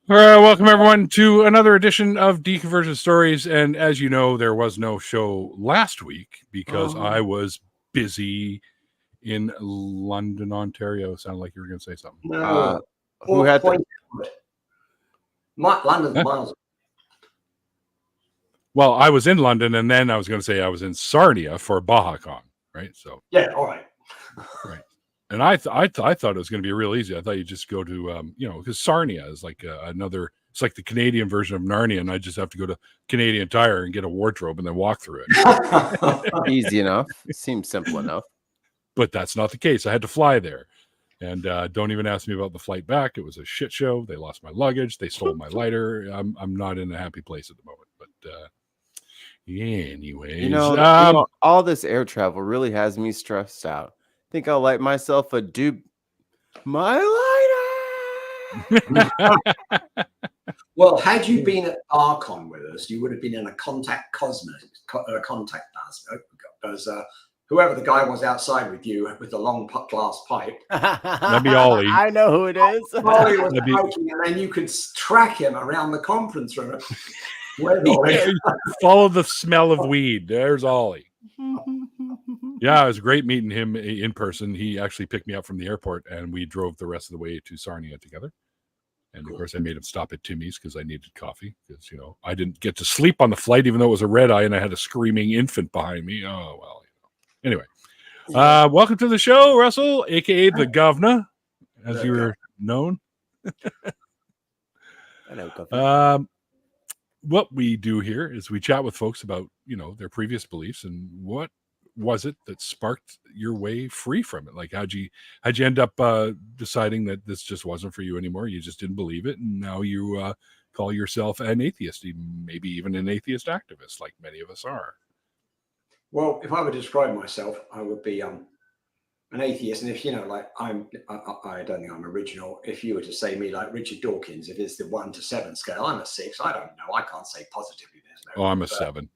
Welcome everyone to another edition of Deconversion Stories. And as you know, there was no show last week because I was busy in London, Ontario. Sounded like you were going to say something. No. Who had the... London's miles. Well, I was in London, and then I was going to say I was in Sarnia for BajaCon, right? So yeah, all right. Right. And I thought it was going to be real easy. I thought you just go to, because Sarnia is like it's like the Canadian version of Narnia, and I just have to go to Canadian Tire and get a wardrobe and then walk through it. Easy enough. Seems simple enough. But that's not the case. I had to fly there. And don't even ask me about the flight back. It was a shit show. They lost my luggage. They stole my lighter. I'm not in a happy place at the moment. But anyways. All this air travel really has me stressed out. Think I'll light myself a my lighter. Well, had you been at Archon with us, you would have been in a contact us, because whoever the guy was outside with you with the long glass pipe. That'd be Ollie. I know who it is. Ollie was smoking, and then you could track him around the conference room. Follow the smell of weed. There's Ollie. Yeah, it was great meeting him in person. He actually picked me up from the airport, and we drove the rest of the way to Sarnia together. And of course, I made him stop at Timmy's because I needed coffee. Because I didn't get to sleep on the flight, even though it was a red eye, and I had a screaming infant behind me. Oh well. Anyway, welcome to the show, Russell, aka the Governor, as you were known. Hello, what we do here is we chat with folks about their previous beliefs and what was it that sparked your way free from it. Like how'd you end up deciding that this just wasn't for you anymore? You just didn't believe it, and now you call yourself an atheist, maybe even an atheist activist, like many of us are. Well, if I were to describe myself, I would be an atheist. And if I don't think I'm original. If you were to say me like Richard Dawkins, if it's the 1 to 7 scale, I'm a 6. I don't know. I can't say positively. I'm a 7.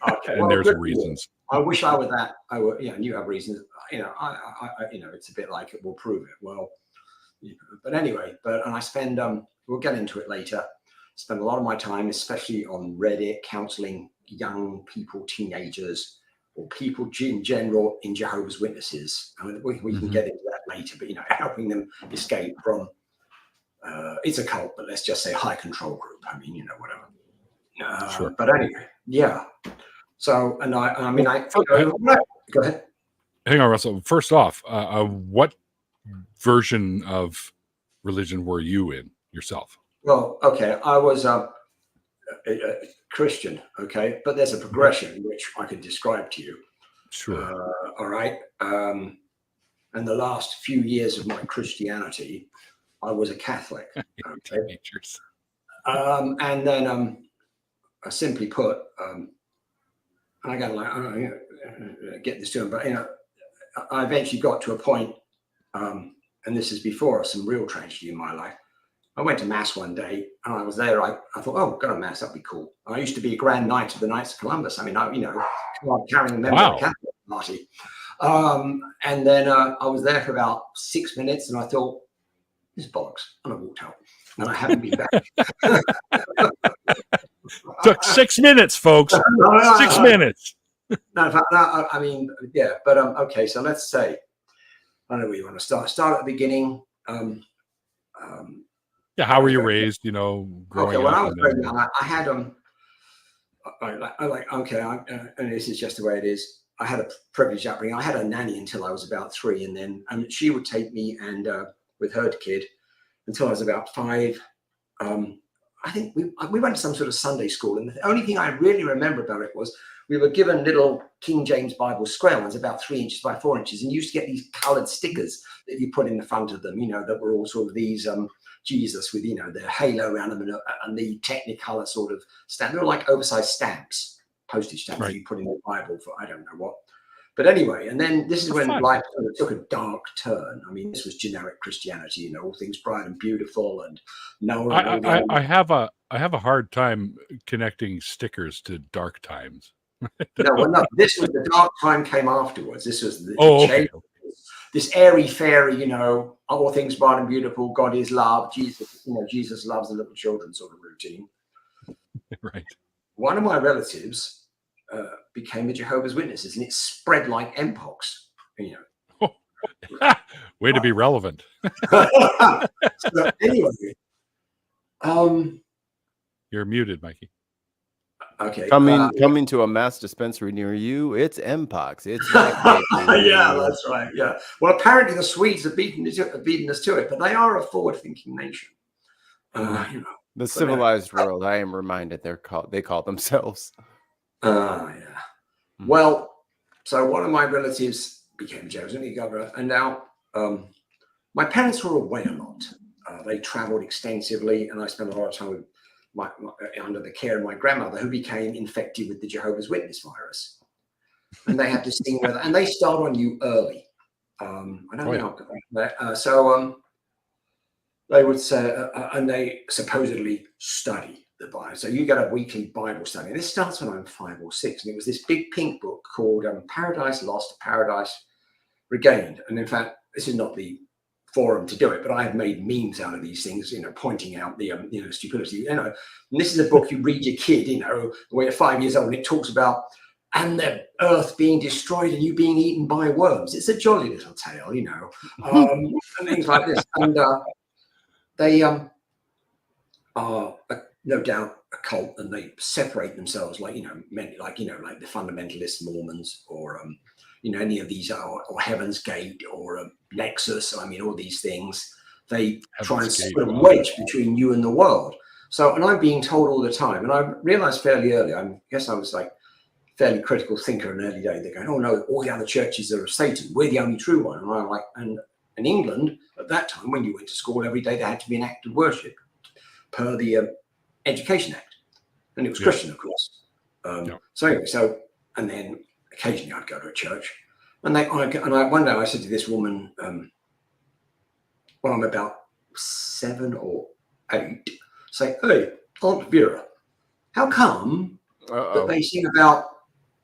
Okay, and there's reasons. I wish I were that. I were, and you have reasons. It's a bit like it will prove it. Well, but anyway, and I spend. We'll get into it later. Spend a lot of my time, especially on Reddit, counseling young people, teenagers, or people in general in Jehovah's Witnesses. I mean, we can get into that later, but helping them escape from it's a cult, but let's just say high control group. I mean, whatever. Sure. But anyway, yeah. So, and go ahead. Hang on, Russell. First off, what version of religion were you in yourself? Well, okay, I was a Christian, okay, but there's a progression which I can describe to you. Sure. All right. And the last few years of my Christianity, I was a Catholic. Okay. And then, simply put, and I got to get this to him, but I eventually got to a point, and this is before some real tragedy in my life. I went to mass one day, and I was there. I thought, oh, go to mass, that'd be cool. I used to be a Grand Knight of the Knights of Columbus. I mean, carrying a member of the Catholic Party. And then I was there for about 6 minutes, and I thought, this is bollocks, and I walked out, and I haven't been back. Took 6 minutes, folks. 6 minutes. No, I mean, yeah, but okay. So let's say, I don't know where you want to start. Start at the beginning. Yeah, how were you raised? Growing okay, up. When I was very young, I had and this is just the way it is. I had a privileged upbringing. I had a nanny until I was about 3, and then she would take me and with her kid until I was about 5. I think we went to some sort of Sunday school, and the only thing I really remember about it was we were given little King James Bible square ones about 3 inches by 4 inches, and you used to get these coloured stickers that you put in the front of them, that were all sort of these Jesus with the halo around them and the Technicolor sort of stamp. They were like oversized stamps, postage stamps that you put in the Bible for I don't know what. But anyway, and then this is when life sort of took a dark turn. I mean, this was generic Christianity, all things bright and beautiful, and Noah. I have a hard time connecting stickers to dark times. No, this was the dark time came afterwards. This was the this airy fairy, you know, all things bright and beautiful, God is love, Jesus, you know, Jesus loves the little children sort of routine. Right. One of my relatives became a Jehovah's Witnesses, and it spread like mpox, you know. Way to be relevant. So anyway, You're muted, Mikey. okay. Coming to a mass dispensary near you, it's mpox. It's yeah, that's right. Yeah. Well, apparently the Swedes have beaten us to it, but they are a forward-thinking nation. You know, the civilized world. I am reminded they call themselves. Yeah. Well, so one of my relatives became Jehovah's Witness governor, and now my parents were away a lot. They traveled extensively, and I spent a lot of time with under the care of my grandmother, who became infected with the Jehovah's Witness virus. And they had to sing with, and they start on you early. I don't know how so they would say, and they supposedly study the Bible. So you get a weekly Bible study. And this starts when I'm 5 or 6. And it was this big pink book called Paradise Lost, Paradise Regained. And in fact, this is not the forum to do it, but I have made memes out of these things, you know, pointing out the you know, stupidity, you know. And this is a book you read your kid, you know, when you're 5 years old, and it talks about and the earth being destroyed and you being eaten by worms. It's a jolly little tale, you know, and things like this. And they are no doubt a cult, and they separate themselves, like, you know, like the fundamentalist Mormons, or you know, any of these, or Heaven's Gate, or Nexus. I mean, all these things, they try and put a wedge between you and the world. So, and I'm being told all the time, and I realized fairly early, I guess I was like fairly critical thinker in early days. They're going, oh no, all the other churches are of Satan. We're the only true one. And I'm like, and in England at that time, when you went to school every day, there had to be an act of worship per the Education Act, and it was Christian, of course. So anyway, and then occasionally I'd go to a church, and one day I said to this woman, when I'm about 7 or 8, say, hey, Aunt Vera, how come that they sing about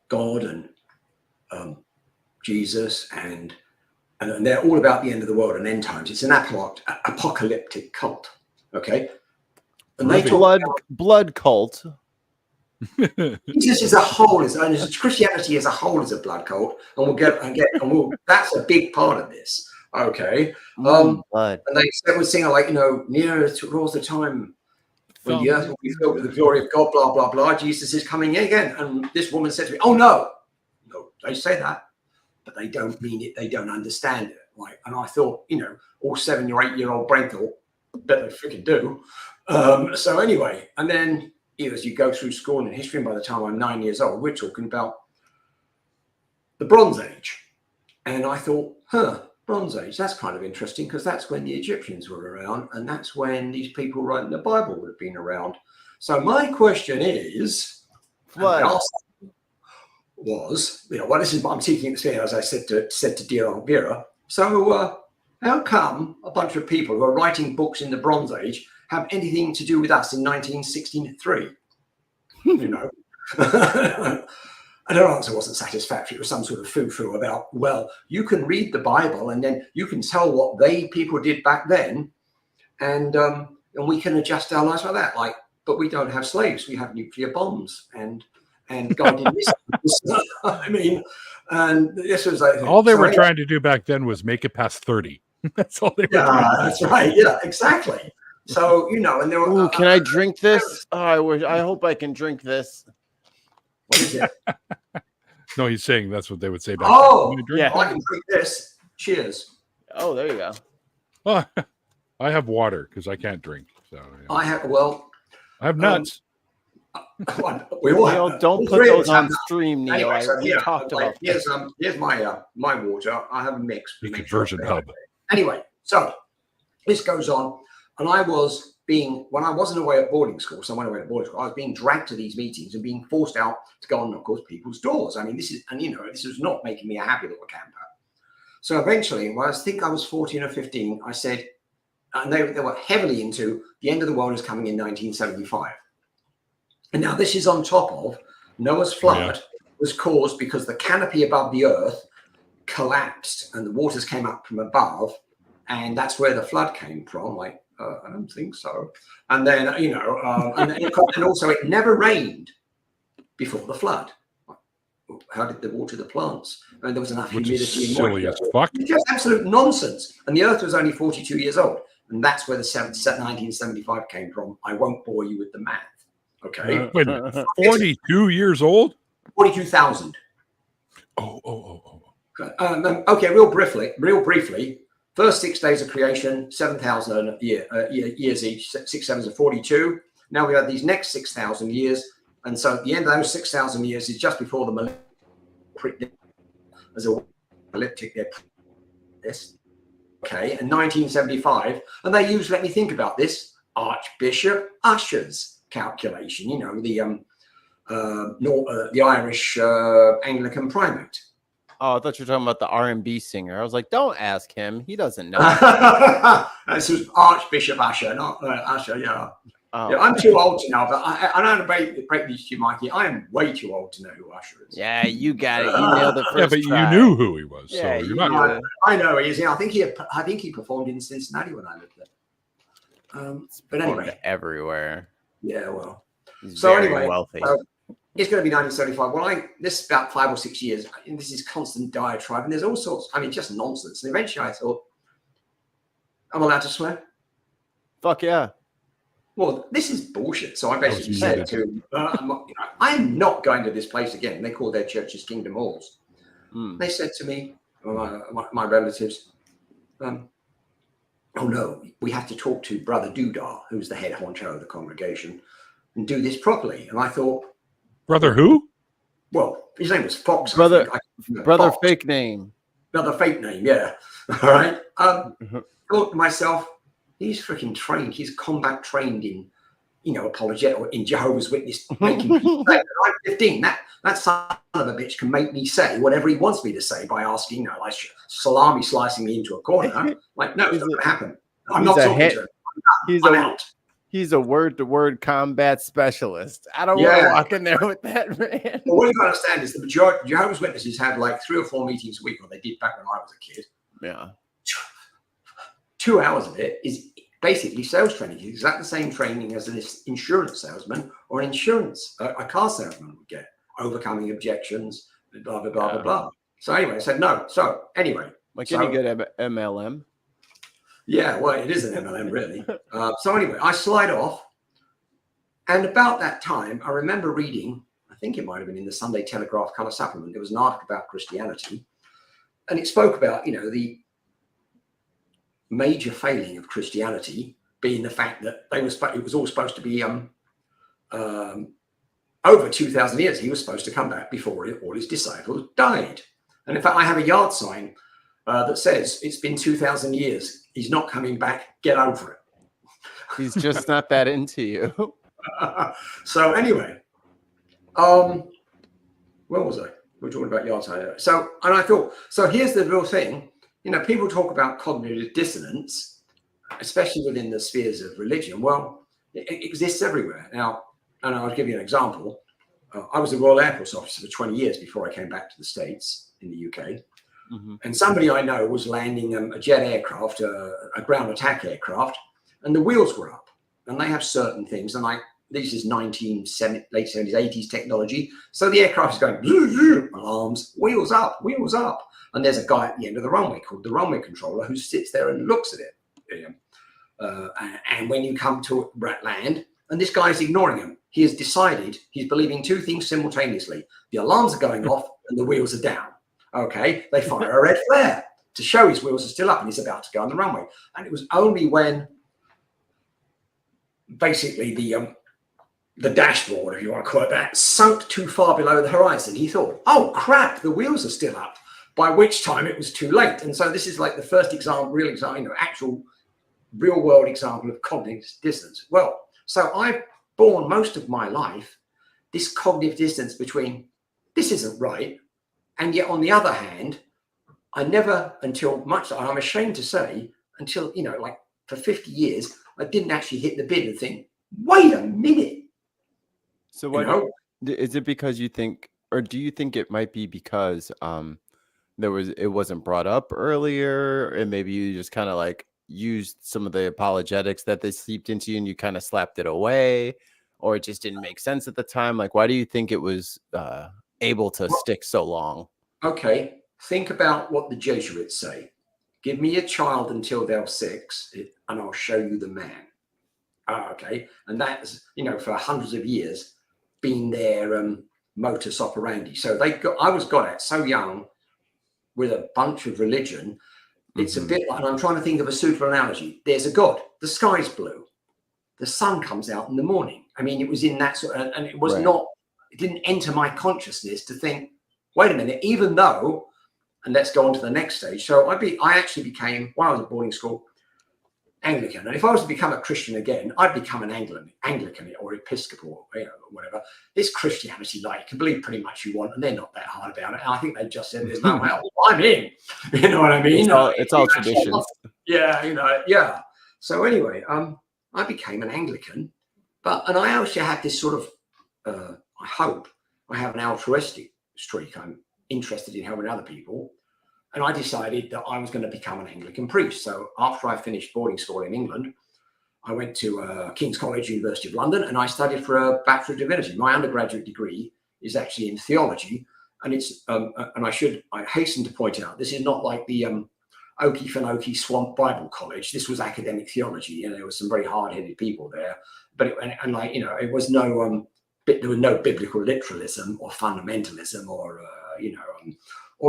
God and Jesus and they're all about the end of the world and end times? It's an apocalyptic cult, okay? And they talk blood cult. Jesus as a whole Christianity as a whole is a blood cult, and that's a big part of this. Okay. And they would sing, like, you know, nearer towards the time when the earth will be filled with the glory of God, blah blah blah. Jesus is coming again. And this woman said to me, oh no, they say that, but they don't mean it, they don't understand it. Like, and I thought, you know, all 7 or 8 year old brain thought, bet they freaking do. So anyway, and then as you go through school and history, and by the time I'm 9 years old, we're talking about the Bronze Age. And I thought, Bronze Age, that's kind of interesting, because that's when the Egyptians were around, and that's when these people writing the Bible would have been around. So my question is, was, you know, well, this is what I'm seeking experience, as I said to dear Aunt Vera. So how come a bunch of people who are writing books in the Bronze Age have anything to do with us in 1963? You know, and her answer wasn't satisfactory. It was some sort of foo-foo about, well, you can read the Bible and then you can tell what people did back then, and we can adjust our lives like that. Like, but we don't have slaves; we have nuclear bombs, and God did this. I mean, and this was like all they were trying to do back then was make it past 30. That's all they were. Yeah, that's right. Yeah, exactly. So, you know, and there were. Can I drink this? Oh, I hope I can drink this. What is it? No, he's saying that's what they would say back then. Yeah, I can drink this. Cheers. Oh, there you go. Oh, I have water because I can't drink. So yeah. I have nuts. Don't put those on stream, Neil. Anyway, so we talked about. Here's my water. I have a mix. Deconversion hub. Anyway, so this goes on, and when I wasn't away at boarding school, so I went away to boarding school, I was being dragged to these meetings and being forced out to go and knock on people's doors. I mean, this was not making me a happy little camper. So eventually, when I think I was 14 or 15, I said, and they were heavily into the end of the world is coming in 1975. And now this is on top of Noah's flood was caused because the canopy above the earth collapsed and the waters came up from above, and that's where the flood came from. Like, I don't think so. And then, and also it never rained before the flood. How did they water the plants? I mean, there was enough humidity. Is silly as fuck. It's just absolute nonsense. And the Earth was only 42 years old. And that's where the 1975 came from. I won't bore you with the math. Okay. Wait a minute. 42 years old? 42,000. Oh. Okay, real briefly. First 6 days of creation, 7,000 years each. 6 7s are 42. Now we have these next 6,000 years. And so at the end of those 6,000 years is just before the millennium. As a elliptic, this. Okay, in 1975, and they use, let me think about this, Archbishop Usher's calculation, the Irish Anglican primate. Oh, I thought you were talking about the R&B singer. I was like, don't ask him. He doesn't know. This was Archbishop Usher, not Usher, yeah. Oh. Yeah, I'm too old to know, but I don't know how to break these to you, Mikey. I am way too old to know who Usher is. Yeah, you got it. You nailed it first Yeah, but try. you knew who he was. Yeah, so you you're not. knew. I know he is. Yeah, I think he performed in Cincinnati when I lived there. But anyway, everywhere. Yeah, well. He's So very anyway, wealthy. it's going to be 1975. Well, this is about 5 or 6 years. And this is constant diatribe, and there's all sorts. I mean, just nonsense. And eventually, I thought, I'm allowed to swear. Fuck yeah. Well, this is bullshit. So I basically said to him, I'm not going to this place again. They call their churches Kingdom Halls. They said to me, my relatives, oh no, we have to talk to Brother Dudar, who's the head honcho of the congregation, and do this properly. And I thought, Brother who? well, his name was Fox. Brother Fox. fake name. Brother fake name, yeah. All right. I thought to myself, he's freaking trained. He's combat trained in, apologetic or in Jehovah's Witness, making people say. I'm 15. That son of a bitch can make me say whatever he wants me to say by asking, like salami slicing me into a corner. Like, no, it's not going to happen. I'm not talking to him. I'm out. He's a word-to-word combat specialist. I don't want to walk in there with that, man. Well, what you got to understand is the majority Jehovah's Witnesses have like 3 or 4 meetings a week, or they did back when I was a kid. Yeah. 2 hours of it is basically sales training. It's exactly the same training as an insurance salesman or a car salesman would get. Overcoming objections, blah, blah, blah, blah, blah. So anyway, I said no. So anyway. Like any good MLM? Yeah, well, it is an MLM, really. So anyway, I slide off. And about that time, I remember reading, I think it might have been in the Sunday Telegraph Colour Supplement, there was an article about Christianity. And it spoke about, the major failing of Christianity being the fact that it was all supposed to be over 2,000 years. He was supposed to come back before all his disciples died. And in fact, I have a yard sign that says, it's been 2,000 years. He's not coming back. Get over it. He's just not that into you. So anyway, where was I? We were talking about yard sign. And I thought, so here's the real thing. People talk about cognitive dissonance, especially within the spheres of religion. Well, it exists everywhere. Now, and I'll give you an example. I was a Royal Air Force officer for 20 years before I came back to the States in the UK. And somebody I know was landing a jet aircraft, a ground attack aircraft, and the wheels were up. And they have certain things. And this is late 70s, 80s technology. So the aircraft is going, zoo, zoo, alarms, wheels up, wheels up. And there's a guy at the end of the runway called the runway controller who sits there and looks at it. And when you come to land, and this guy's ignoring him, he has decided he's believing 2 things simultaneously. The alarms are going off and the wheels are down. Okay, they fire a red flare to show his wheels are still up and he's about to go on the runway. And it was only when basically the dashboard, if you want to call it that, sunk too far below the horizon, he thought, oh crap, the wheels are still up, by which time it was too late. And so this is like the first example, real example, actual real world example of cognitive dissonance. Well, so I've borne most of my life this cognitive dissonance between this isn't right, and yet on the other hand, I never, until much, I'm ashamed to say, until, like for 50 years, I didn't actually hit the bid and think, wait a minute. So what is it because you think, or do you think it might be because it wasn't brought up earlier, and maybe you just kind of like used some of the apologetics that they seeped into you and you kind of slapped it away, or it just didn't make sense at the time? Like, why do you think it was able to stick so long? Okay, think about what the Jesuits say. Give me a child until they're 6, and I'll show you the man. Okay, and that's, for hundreds of years been their modus operandi. So I was got at so young with a bunch of religion. It's a bit like, and I'm trying to think of a suitable analogy. There's a God, the sky's blue, the sun comes out in the morning. I mean, it was in that sort of, and it was not, it didn't enter my consciousness to think, wait a minute, even though, and let's go on to the next stage. So I actually became, while I was at boarding school, Anglican. And if I was to become a Christian again, I'd become an Anglican or Episcopal, or whatever. It's Christianity, like, you can believe pretty much you want, and they're not that hard about it. And I think they just said, there's no hell, I'm in. You know what I mean? It's all traditions. Yeah. So anyway, I became an Anglican, and I also had this sort of, I hope I have an altruistic streak. I'm interested in helping other people. And I decided that I was going to become an Anglican priest. So after I finished boarding school in England, I went to King's College, University of London, and I studied for a Bachelor of Divinity. My undergraduate degree is actually in theology. And it's, and I hasten to point out, this is not like the Okefenokee Swamp Bible College. This was academic theology, and there was some very hard-headed people there. But it was no, there was no biblical literalism or fundamentalism or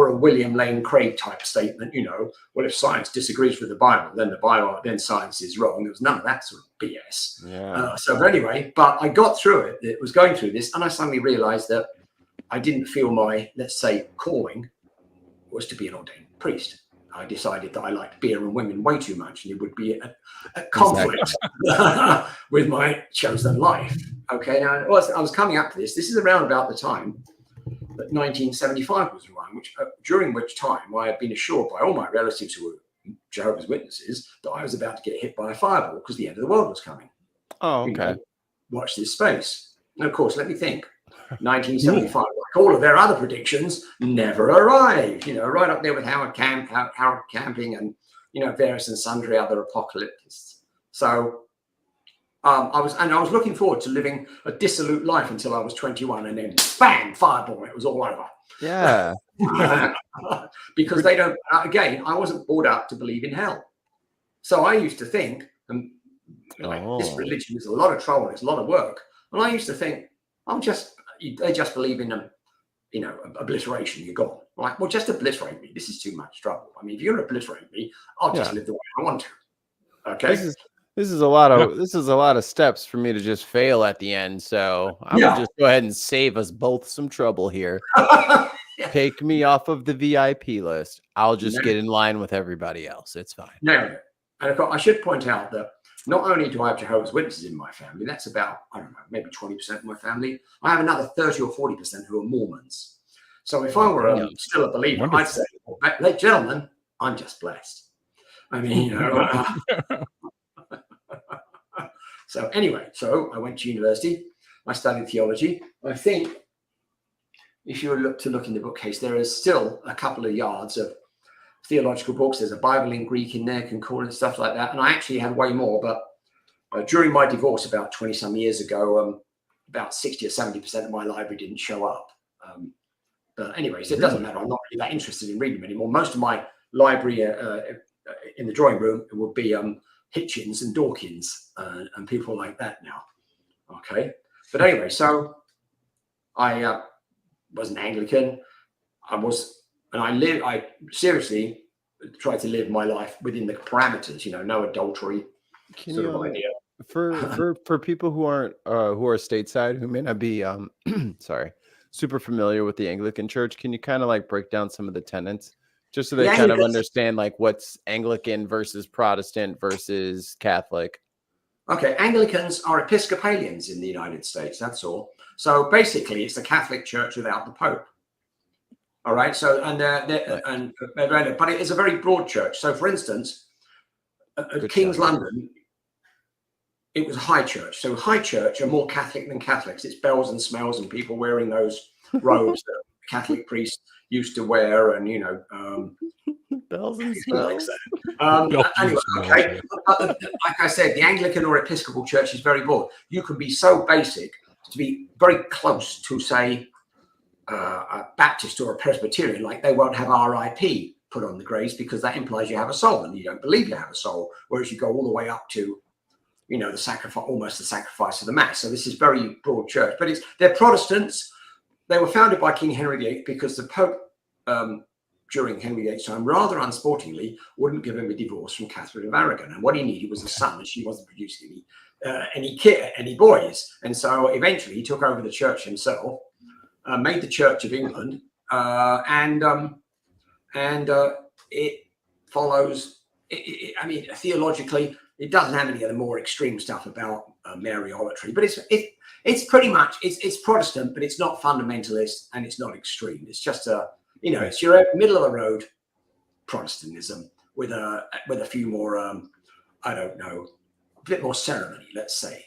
a William Lane Craig type statement, well, if science disagrees with the Bible, then science is wrong. There was none of that sort of BS. Yeah. So anyway, but I got through it. It was going through this, and I suddenly realized that I didn't feel my, let's say, calling was to be an ordained priest. I decided that I liked beer and women way too much, and it would be a conflict with my chosen life. Okay, now I was coming up to this. This is around about the time that 1975 was around, during which time I had been assured by all my relatives who were Jehovah's Witnesses that I was about to get hit by a fireball because the end of the world was coming. Oh, okay. Watch this space. And of course, let me think. 1975, like all of their other predictions, never arrived. Right up there with Howard Camping, and various and sundry other apocalyptists. So I was looking forward to living a dissolute life until I was 21, and then bang, fireball, it was all over. Yeah. Because they don't, again, I wasn't brought up to believe in hell. So I used to think, this religion is a lot of trouble, it's a lot of work. And I used to think, they just believe in obliteration, you're gone. Like, well, just obliterate me. This is too much trouble. I mean, if you're going to obliterate me, I'll just live the way I want to. Okay. This is a lot of steps for me to just fail at the end. So I'm gonna just go ahead and save us both some trouble here. Take me off of the VIP list. I'll just get in line with everybody else. It's fine. No. And I should point out that not only do I have Jehovah's Witnesses in my family, that's about, I don't know, maybe 20% of my family. I have another 30 or 40% who are Mormons. So if I were still a believer, I'd say, well, gentlemen, I'm just blessed. I mean, So anyway, I went to university. I studied theology. I think if you were look in the bookcase, there is still a couple of yards of theological books. There's a Bible in Greek in there, concordance, stuff like that. And I actually had way more, but during my divorce about 20 some years ago, about 60 or 70% of my library didn't show up. But anyway, so it doesn't matter. I'm not really that interested in reading them anymore. Most of my library in the drawing room would be Hitchens and Dawkins and people like that now. Okay. But anyway, so I was an Anglican. I seriously tried to live my life within the parameters, no adultery. Idea. For people who aren't who are stateside, who may not be super familiar with the Anglican Church, can you kind of like break down some of the tenets, just so they kind of understand like what's Anglican versus Protestant versus Catholic? Okay, Anglicans are Episcopalians in the United States. That's all. So basically, it's the Catholic Church without the Pope. All right. So but it is a very broad church. So, for instance, at King's London, it was a high church. So high church are more Catholic than Catholics. It's bells and smells and people wearing those robes that Catholic priests, used to wear, and bells and like smells. that. Anyway, Bells and okay. Like I said, the Anglican or Episcopal Church is very broad. You can be so basic to be very close to, say, a Baptist or a Presbyterian, like they won't have RIP put on the graves because that implies you have a soul, and you don't believe you have a soul. Whereas you go all the way up to, the sacrifice, almost the sacrifice of the Mass. So this is very broad church, but they're Protestants. They were founded by King Henry VIII because the Pope, during Henry VIII's time, rather unsportingly, wouldn't give him a divorce from Catherine of Aragon, and what he needed was a son, and she wasn't producing any boys, and so eventually he took over the church himself. Made the Church of England, and it follows. Theologically, it doesn't have any of the more extreme stuff about Mariolatry, but it's pretty much it's Protestant, but it's not fundamentalist and it's not extreme. It's just it's your middle of the road Protestantism with a few more I don't know, a bit more ceremony, let's say,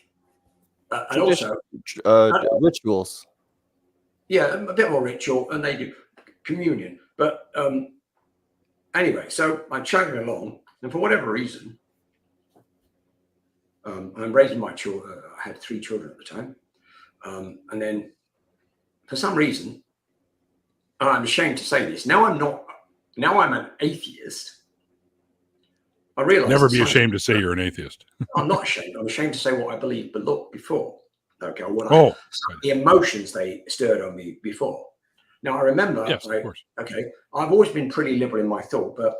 and also rituals. Yeah, a bit more ritual, and they do communion. But anyway, so I'm chugging along, and for whatever reason, I'm raising my children. I had 3 children at the time, and then for some reason, and I'm ashamed to say this. Now I'm not. Now I'm an atheist. I realize. Never be ashamed to say you're an atheist. I'm not ashamed. I'm ashamed to say what I believed, but look before. Okay, the emotions they stirred on me before. Now I remember. Yes, of course. Okay, I've always been pretty liberal in my thought, but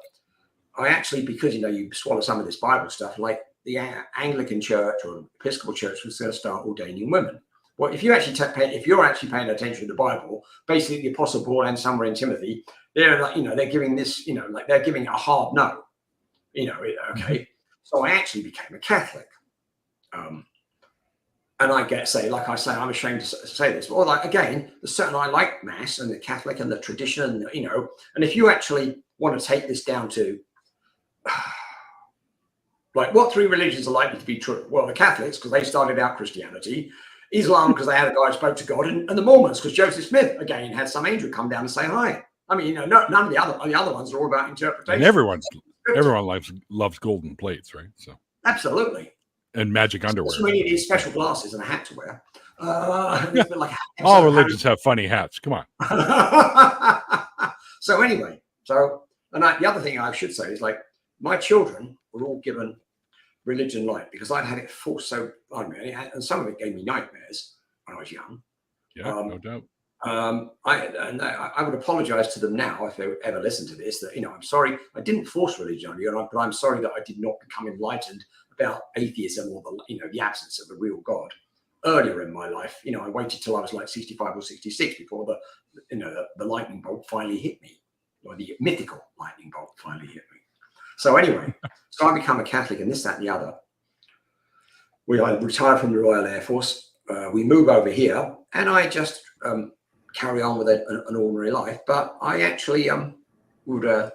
I actually, because you swallow some of this Bible stuff, like the Anglican Church or Episcopal Church was going to start ordaining women. Well, if you actually if you're actually paying attention to the Bible, basically the Apostle Paul and somewhere in Timothy, they're like, they're giving this, like they're giving a hard no. Okay. So I actually became a Catholic. And I like I say, I'm ashamed to say this, but like, again, I like Mass and the Catholic and the tradition, and if you actually want to take this down to, like, what 3 religions are likely to be true? Well, the Catholics, because they started out Christianity, Islam, because they had a guy who spoke to God, and the Mormons, because Joseph Smith, again, had some angel come down and say hi. I mean, none of the other ones are all about interpretation. And everyone loves golden plates, right? So absolutely. And magic underwear. So many need special glasses and a hat to wear. All religions have funny hats. Come on. So anyway, the other thing I should say is, like, my children were all given religion light because I'd had it forced so on me, and some of it gave me nightmares when I was young. Yeah, no doubt. I would apologize to them now if they ever listen to this, that I'm sorry I didn't force religion on you, but I'm sorry that I did not become enlightened about atheism or the absence of a real God earlier in my life. I waited till I was like 65 or 66 before the lightning bolt finally hit me, or the mythical lightning bolt finally hit me. So anyway, so I become a Catholic, and this, that, and the other. I retired from the Royal Air Force. We move over here, and I just carry on with an ordinary life. But I actually would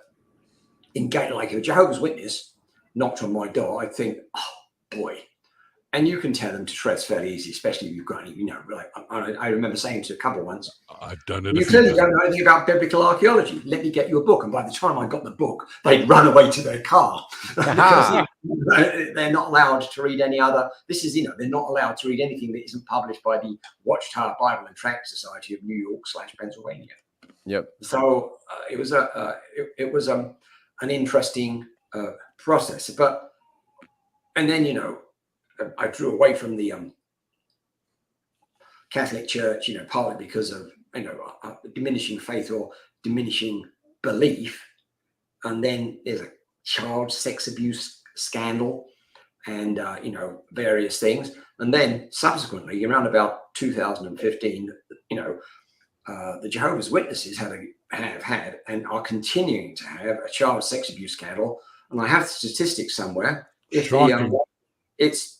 engage, like, if a Jehovah's Witness knocked on my door, I'd think, oh boy. And you can tell them to tread fairly easy, especially if you've got any, like, I remember saying to a couple once, I've done it. You clearly don't know anything about biblical archaeology. Let me get you a book. And by the time I got the book, they'd run away to their car because they're not allowed to read any other. This is, they're not allowed to read anything that isn't published by the Watchtower Bible and Tract Society of New York / Pennsylvania. Yep. So it was an interesting process, and then I drew away from the Catholic Church, partly because of diminishing faith or diminishing belief, and then there's a child sex abuse scandal, and various things, and then subsequently around about 2015, the Jehovah's Witnesses have had and are continuing to have a child sex abuse scandal, and I have statistics somewhere. It's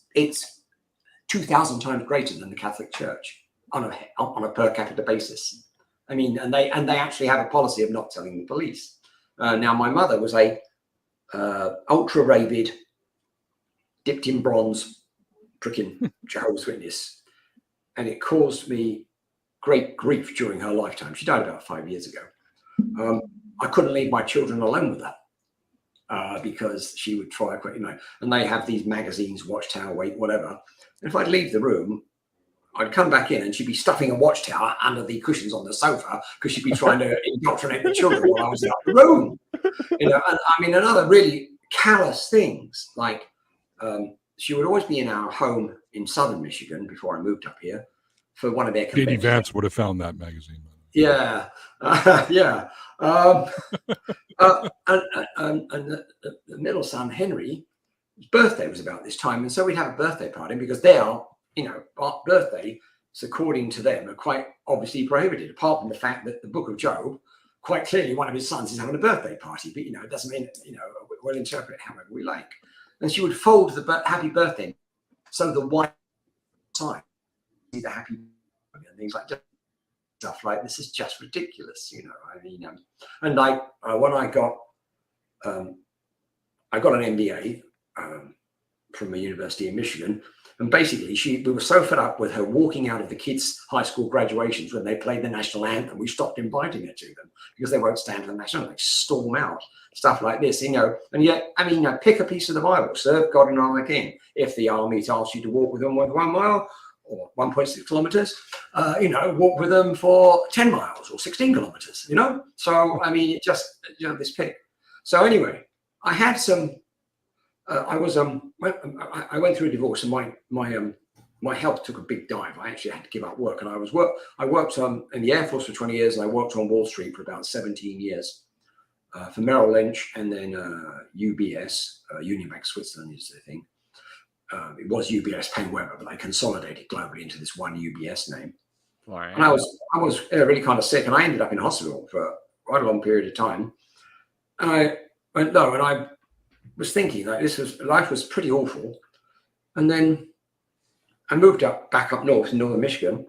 2,000 times greater than the Catholic Church on a per capita basis. I mean, and they actually have a policy of not telling the police. Now, my mother was a ultra rabid, dipped in bronze, freaking Jehovah's Witness, and it caused me great grief during her lifetime. She died about 5 years ago. I couldn't leave my children alone with her because she would try, and they have these magazines, Watchtower, Wait, whatever. And if I'd leave the room, I'd come back in and she'd be stuffing a Watchtower under the cushions on the sofa because she'd be trying to indoctrinate the children while I was out the room. And I mean, another really callous things, like she would always be in our home in southern Michigan before I moved up here for one of their Katie conventions. Vance would have found that magazine. Yeah, yeah. And the middle son, Henry, his birthday was about this time. And so we'd have a birthday party because they are, birthdays, according to them, are quite obviously prohibited, apart from the fact that the book of Job, quite clearly one of his sons is having a birthday party. But, it doesn't mean, we'll interpret it however we like. And she would fold the happy birthday so the white side, the happy and things like that. Stuff like this is just ridiculous, I mean, and like when I got an MBA from a university in Michigan, and basically we were so fed up with her walking out of the kids' high school graduations when they played the national anthem, we stopped inviting her to them because they won't stand for the national anthem. They storm out, stuff like this, and yet, I mean, pick a piece of the Bible, serve God and honor the King. If the army asks you to walk with them 1 mile, or 1.6 kilometers, walk with them for 10 miles or 16 kilometers, So, I mean, it just, this pick. So anyway, I had some, I went through a divorce and my health took a big dive. I actually had to give up work, and I worked in the Air Force for 20 years, and I worked on Wall Street for about 17 years for Merrill Lynch, and then UBS, Union Bank Switzerland is the thing. It was UBS Paine Webber, but they consolidated globally into this one UBS name. Wow. And I was really kind of sick, and I ended up in hospital for quite a long period of time. And I went low, and I was thinking like life was pretty awful. And then I moved back up north in northern Michigan,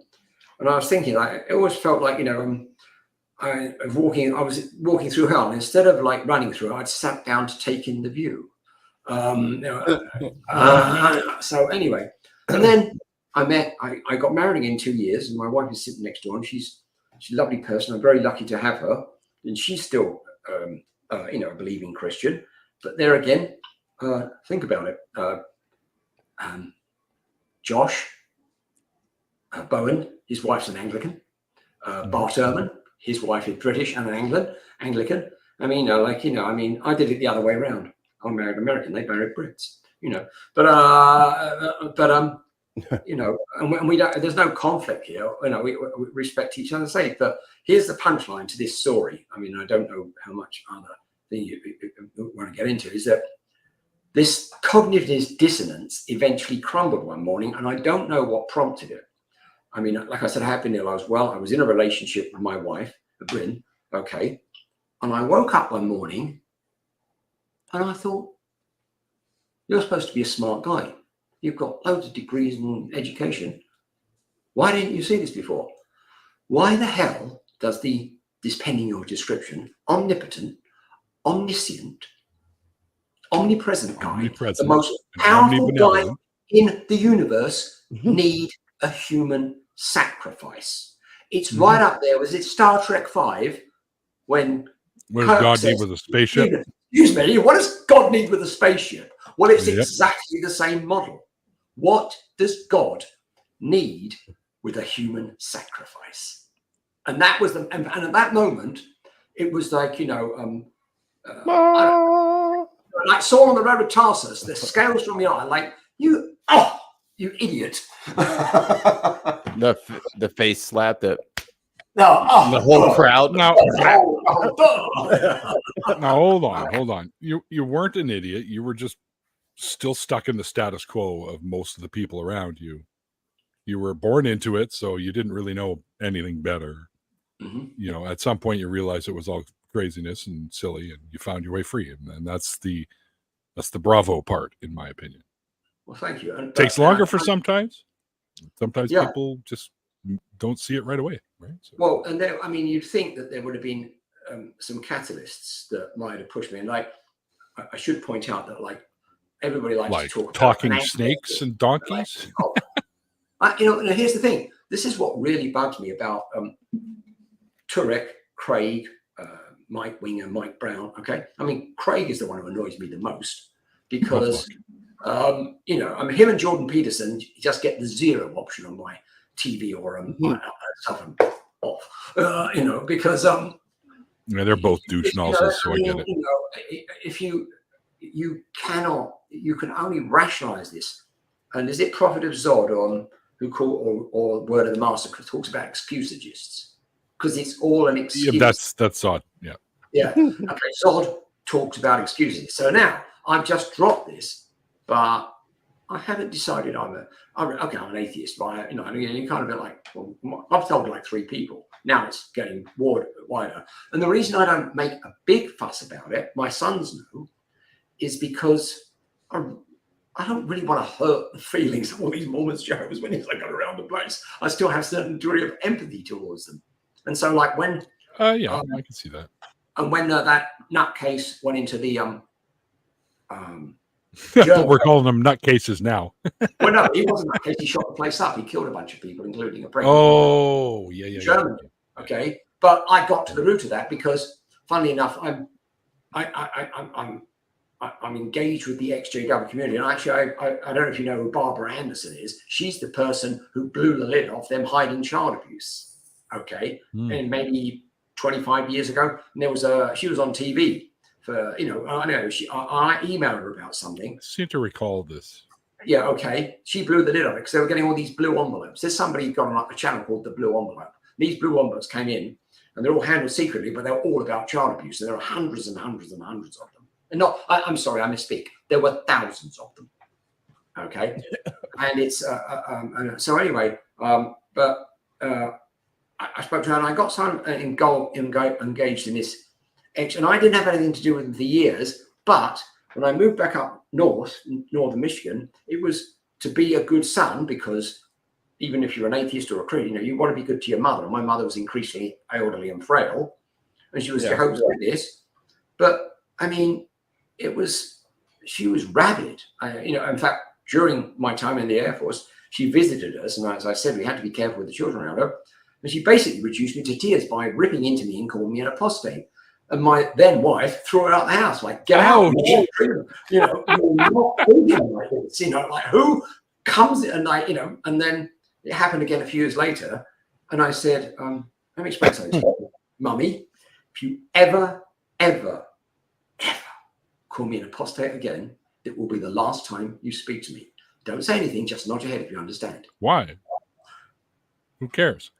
and I was thinking like it always felt like I was walking through hell, and instead of like running through, I'd sat down to take in the view. So anyway, and then I got married in 2 years, and my wife is sitting next door, and she's a lovely person. I'm very lucky to have her, and she's still a believing Christian. But there again, think about it. Josh Bowen, his wife's an Anglican. Bart Ehrman, his wife is British and an Anglican. I mean, I did it the other way around. I married American, they married Brits, and we don't, there's no conflict here, we respect each other's faith. But here's the punchline to this story. I mean, I don't know how much other thing you want to get into, is that this cognitive dissonance eventually crumbled one morning, and I don't know what prompted it. I mean, like I said, I have been ill. I was in a relationship with my wife, Bryn, okay, and I woke up one morning and I thought, you're supposed to be a smart guy. You've got loads of degrees and education. Why didn't you see this before? Why the hell does this pending your description, omnipotent, omniscient, omnipresent guy, the most powerful guy in the universe, need a human sacrifice? It's right up there. Was it Star Trek V when what does God need with a spaceship? Excuse me, what does God need with a spaceship? Well, it's exactly the same model. What does God need with a human sacrifice? And that was and at that moment, it was like, like Saul on the road to Tarsus, the scales from the eye, like, you idiot. the face slap that. No, the whole crowd. Now hold on. You weren't an idiot. You were just still stuck in the status quo of most of the people around you. You were born into it, so you didn't really know anything better. Mm-hmm. At some point you realized it was all craziness and silly, and you found your way free. And that's the bravo part, in my opinion. Well, thank you. It takes longer for sometimes. Sometimes people just don't see it right away, right? So. Well, and there, I mean, you'd think that there would have been some catalysts that might have pushed me. And like, I should point out that like everybody likes to talk talking about snakes and donkeys. Here's the thing. This is what really bugs me about Turek, Craig, Mike Winger, Mike Brown. Okay. I mean, Craig is the one who annoys me the most because, you know, I mean, him and Jordan Peterson just get the 0 option on my TV or stuff off, you know, because, yeah, they're both douche nonsense, so I get it. You know, if you can only rationalize this. And is it Prophet of Zod or Word of the Master talks about excusagists? Because it's all an excuse. Yeah, that's Zod. Yeah. Yeah. Okay. Zod talks about excuses. So now I've just dropped this, but I haven't decided I'm an atheist. But you know, I mean, you kind of bit like, well, I've told like 3 people. Now it's getting wider. And the reason I don't make a big fuss about it, my sons know, is because I don't really want to hurt the feelings of all these Mormons, Jehovah's Witnesses I got around the place. I still have a certain degree of empathy towards them. And so, like when, yeah, I can see that. And when that nutcase went into the we're calling them nutcases now. Well, no, he wasn't a nutcase. He shot the place up. He killed a bunch of people, including a pregnant. Oh, yeah. German. Yeah. Okay, but I got to the root of that because, funnily enough, I'm engaged with the XJW community, and actually, I don't know if you know who Barbara Anderson is. She's the person who blew the lid off them hiding child abuse. Okay, and maybe 25 years ago, and she was on TV for, you know, I know I emailed her about something. I seem to recall this. Yeah, okay. She blew the lid off it because they were getting all these blue envelopes. There's somebody got on a channel called The Blue Envelope. These blue envelopes came in, and they're all handled secretly, but they're all about child abuse. And there are hundreds and hundreds and hundreds of them. And I'm sorry, I misspeak. There were thousands of them. Okay, and it's so anyway. But I spoke to her, and I got some engaged in this. And I didn't have anything to do with them for years. But when I moved back up northern Michigan, it was to be a good son, because even if you're an atheist or a Christian, you know, you want to be good to your mother. And my mother was increasingly elderly and frail, and she was Jehovah's Witness. But I mean, she was rabid. You know, in fact, during my time in the Air Force, she visited us, and as I said, we had to be careful with the children around her. And she basically reduced me to tears by ripping into me and calling me an apostate. And my then wife threw her out the house, like, get out. You know, you're not thinking like this. You know, like, who comes and like, you know, and then it happened again a few years later. And I said, let me explain something to you. Mummy, if you ever call me an apostate again, it will be the last time you speak to me. Don't say anything, just nod your head if you understand. Why? Who cares?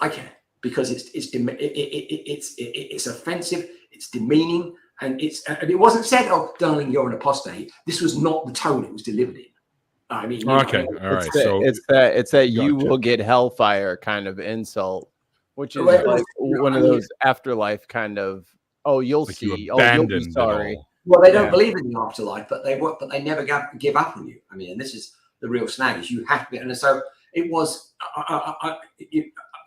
I care, because it's offensive, it's demeaning, and it wasn't said, "Oh, darling, you're an apostate." This was not the tone it was delivered in. I mean, okay, all right. So it's that you will get hellfire kind of insult, which is like one of those afterlife kind of. Oh, you'll like see. You'll be sorry. Well, they don't believe in the afterlife, but they never give up on you. I mean, and this is the real snag: is you have to be. And so it was.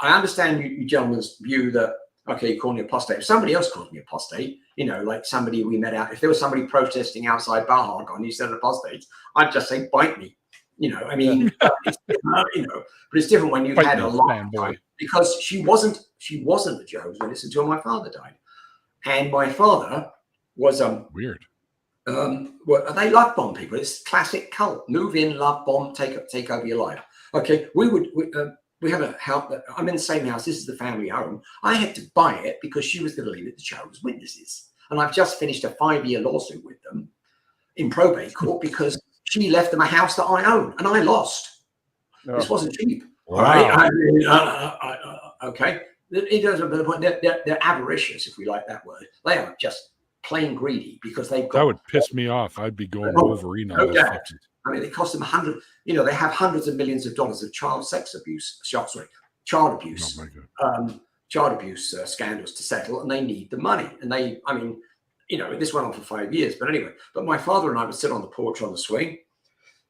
I understand you gentlemen's view that, okay, you call me apostate. If somebody else calls me apostate, you know, like somebody we met out, if there was somebody protesting outside Bar and you said apostate, I'd just say, bite me. You know, I mean, you know, but it's different when you've had a lifetime, because she wasn't a Jehovah's Witness until my father died. And my father was weird. Well, they love bomb people. It's classic cult. Move in, love bomb, take over your life. Okay, we have a house. I'm in the same house. This is the family home. I had to buy it because she was going to leave it to Jehovah's Witnesses. And I've just finished a 5-year lawsuit with them in probate court because she left them a house that I own and I lost. Oh. This wasn't cheap. Wow. Right? Okay. It doesn't. They're avaricious, if we like that word. They are just plain greedy because they've got. That would piss me off. I'd be going Wolverine on those fuckers. I mean, it cost them they have hundreds of millions of dollars of child abuse scandals to settle, and they need the money. And this went on for 5 years. But anyway, my father and I would sit on the porch on the swing,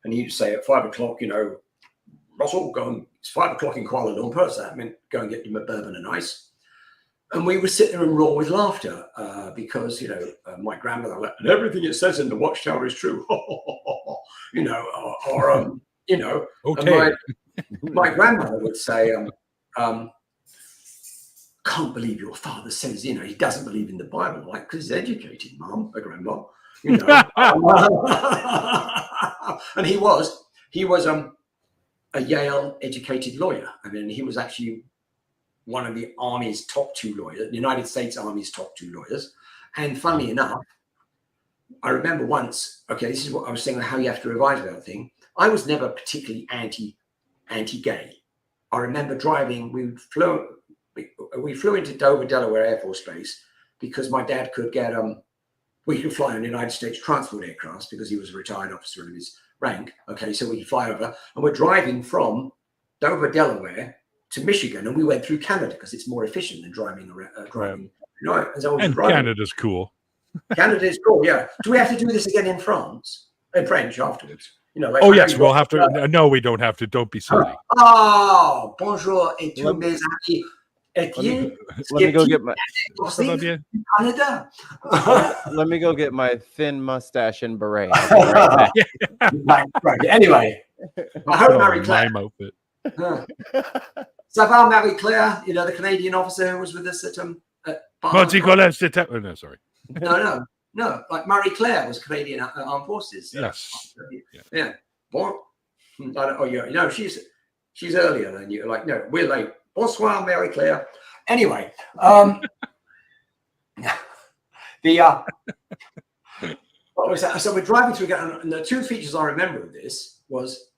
and he'd say at 5 o'clock, you know, Russell, it's 5 o'clock in Kuala Lumpur, so that meant go and get you a bourbon and ice. And we would sit there and roar with laughter because, you know, my grandmother, and everything it says in the Watchtower is true. You know, you know, okay. My grandmother would say, can't believe your father says, you know, he doesn't believe in the Bible. Like, because he's educated, Mum, a grandma, you know. And he was a Yale educated lawyer. I mean, he was actually one of the Army's top 2 lawyers, the United States Army's top 2 lawyers. And funnily enough, I remember once, okay, this is what I was saying, how you have to revise that thing. I was never particularly anti-gay. I remember driving, we flew into Dover, Delaware Air Force Base because my dad could get, we could fly on United States transport aircraft because he was a retired officer in his rank. Okay, so we could fly over, and we're driving from Dover, Delaware to Michigan, and we went through Canada because it's more efficient than driving around. Right. And Canada's cool. Canada is cool, yeah. Do we have to do this again in France? In French afterwards? You know, like, oh, yes, we'll have to. No, we don't have to. Don't be silly. Oh, bonjour et tous mes amis. Let me go get my Canada. Let me go get my thin mustache and beret. Right. Anyway, I hope Marie-Claire. My outfit. Ça va, Marie-Claire? You know, the Canadian officer who was with us at no, sorry. No. Like Marie-Claire was Canadian Armed Forces. Yes. Yeah. Bon. Oh, yeah. No, she's earlier than you. Like, no, we're late. Bonsoir, Marie-Claire. Anyway, what was that? So we're driving through, and the 2 features I remember of this was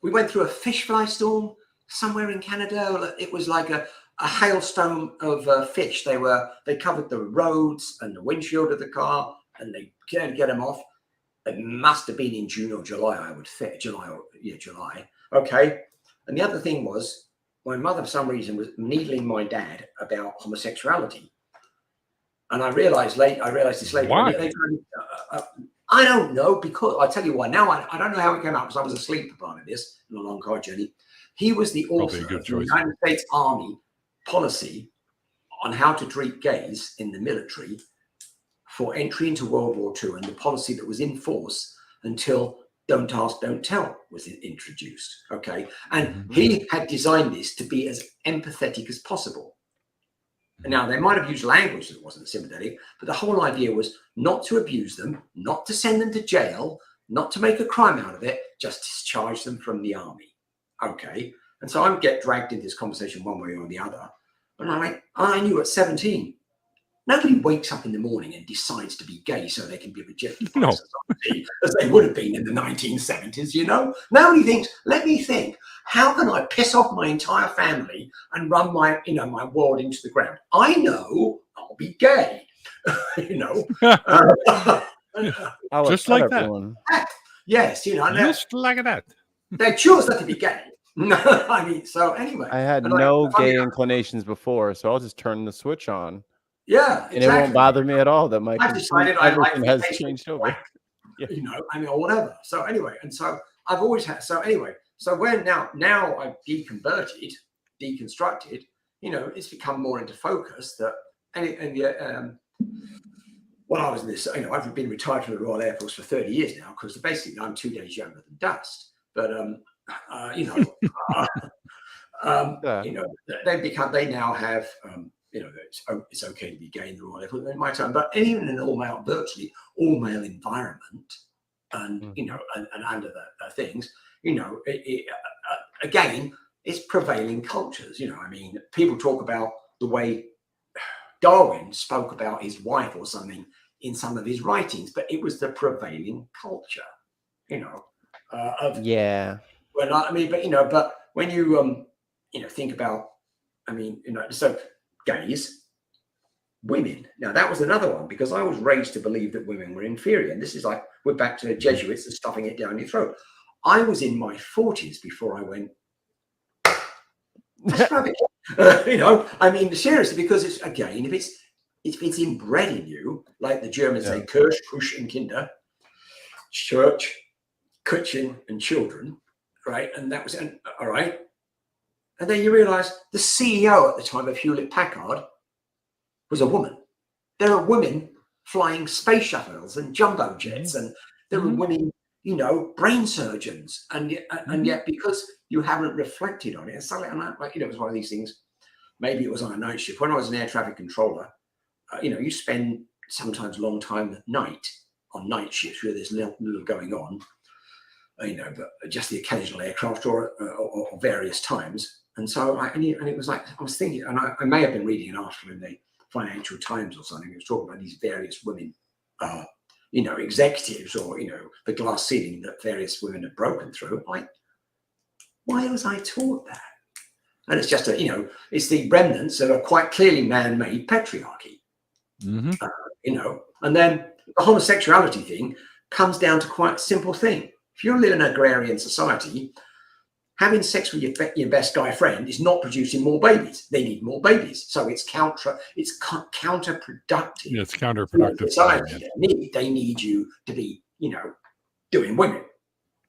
we went through a fish fly storm somewhere in Canada. It was like a hailstorm of fish. They covered the roads and the windshield of the car, and they couldn't get them off. It must have been in June or July, I would think. July. Okay. And the other thing was, my mother, for some reason, was needling my dad about homosexuality, and I realized this later. Why? I don't know, because I'll tell you why. Now I don't know how it came out because I was asleep for part of this in a long car journey. He was the author of the United States Army policy on how to treat gays in the military for entry into World War II, and the policy that was in force until Don't Ask, Don't Tell was introduced. Okay. And he had designed this to be as empathetic as possible. And now, they might have used language that wasn't sympathetic, but the whole idea was not to abuse them, not to send them to jail, not to make a crime out of it, just discharge them from the army. Okay. And so I get dragged into this conversation one way or the other. And I knew at 17, nobody wakes up in the morning and decides to be gay so they can be rejected by society, as they would have been in the 1970s, you know? Nobody thinks, let me think, how can I piss off my entire family and run my world into the ground? I know I'll be gay, you know? Just like that. Yes, you know. Just like that. They choose not to be gay. I mean, so anyway. I had no gay inclinations before, so I'll just turn the switch on. Yeah, exactly. And it won't bother me at all that my everything has changed over. You know, I mean, or whatever. So anyway, and so I've always had. So anyway, so when now I've deconstructed, you know, it's become more into focus that when I was in this, you know, I've been retired from the Royal Air Force for 30 years now because basically I'm 2 days younger than dust. But you know, they now have. You know, it's okay to be gay in the Royal Air Force in my time, but even in an virtually all male environment, and you know, and under the things, you know, again, it's prevailing cultures. You know, I mean, people talk about the way Darwin spoke about his wife or something in some of his writings, but it was the prevailing culture. You know, Well, I mean, but you know, but when you you know, think about, I mean, you know, so. Gays, women. Now that was another one because I was raised to believe that women were inferior, and this is like we're back to the Jesuits and stuffing it down your throat. I was in my 40s before I went. You know, I mean, seriously, because it's again, if it's inbred in you, like the Germans say, Kirche, Kusch and Kinder, church, Kitchen and children, right? And that was all right. And then you realize the CEO at the time of Hewlett-Packard was a woman. There are women flying space shuttles and jumbo jets, and there are women, you know, brain surgeons. And yet because you haven't reflected on it, and suddenly, like, you know, it was one of these things. maybe it was on a night shift. When I was an air traffic controller, you spend sometimes long time at night on night shifts where there's little going on, but just the occasional aircraft or various times. And so it was like, I was thinking, and I may have been reading an article in the Financial Times or something. It was talking about these various women, executives, or, the glass ceiling that various women have broken through. Like, why was I taught that? And it's just it's the remnants of a quite clearly man-made patriarchy, Mm-hmm. And then the homosexuality thing comes down to quite a simple thing. If you live in an agrarian society, having sex with your best guy friend is not producing more babies. They need more babies. So it's counterproductive. Yeah, it's counterproductive. Society. They need you to be, doing women.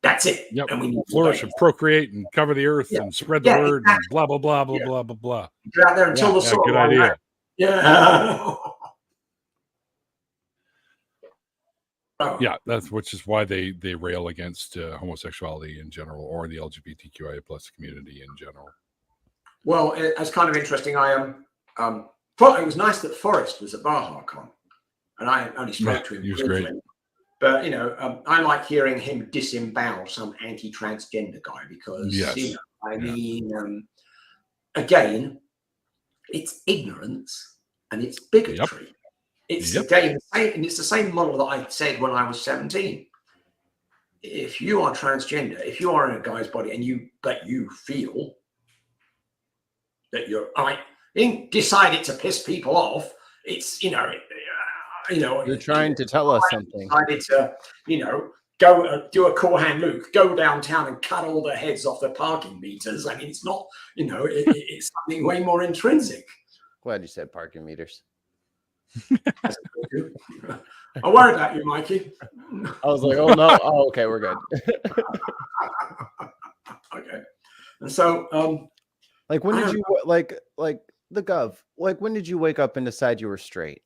That's it. Yep. And we need flourish and procreate and cover the earth and spread the word and blah, blah, blah, blah, blah, blah, blah. Get out there until the soil. Good idea. Yeah. Yeah, which is why they rail against homosexuality in general, or the LGBTQIA plus community in general. Well, it's kind of interesting. It was nice that Forrest was at BahaCon, and I only spoke to him. He was great. But I like hearing him disembowel some anti-transgender guy because again, it's ignorance and it's bigotry. Yep. It's the same model that I said when I was 17. If you are transgender, if you are in a guy's body and you feel that you're decided to piss people off, it's you're trying to tell us something. Decided to go do a Corhan Luke, go downtown and cut all the heads off the parking meters. I mean, it's not it's something way more intrinsic. Glad you said parking meters. I worried about you, Mikey. I was like, oh no. Oh, okay, we're good. Okay. And so like when did you like the Gov? Like when did you wake up and decide you were straight?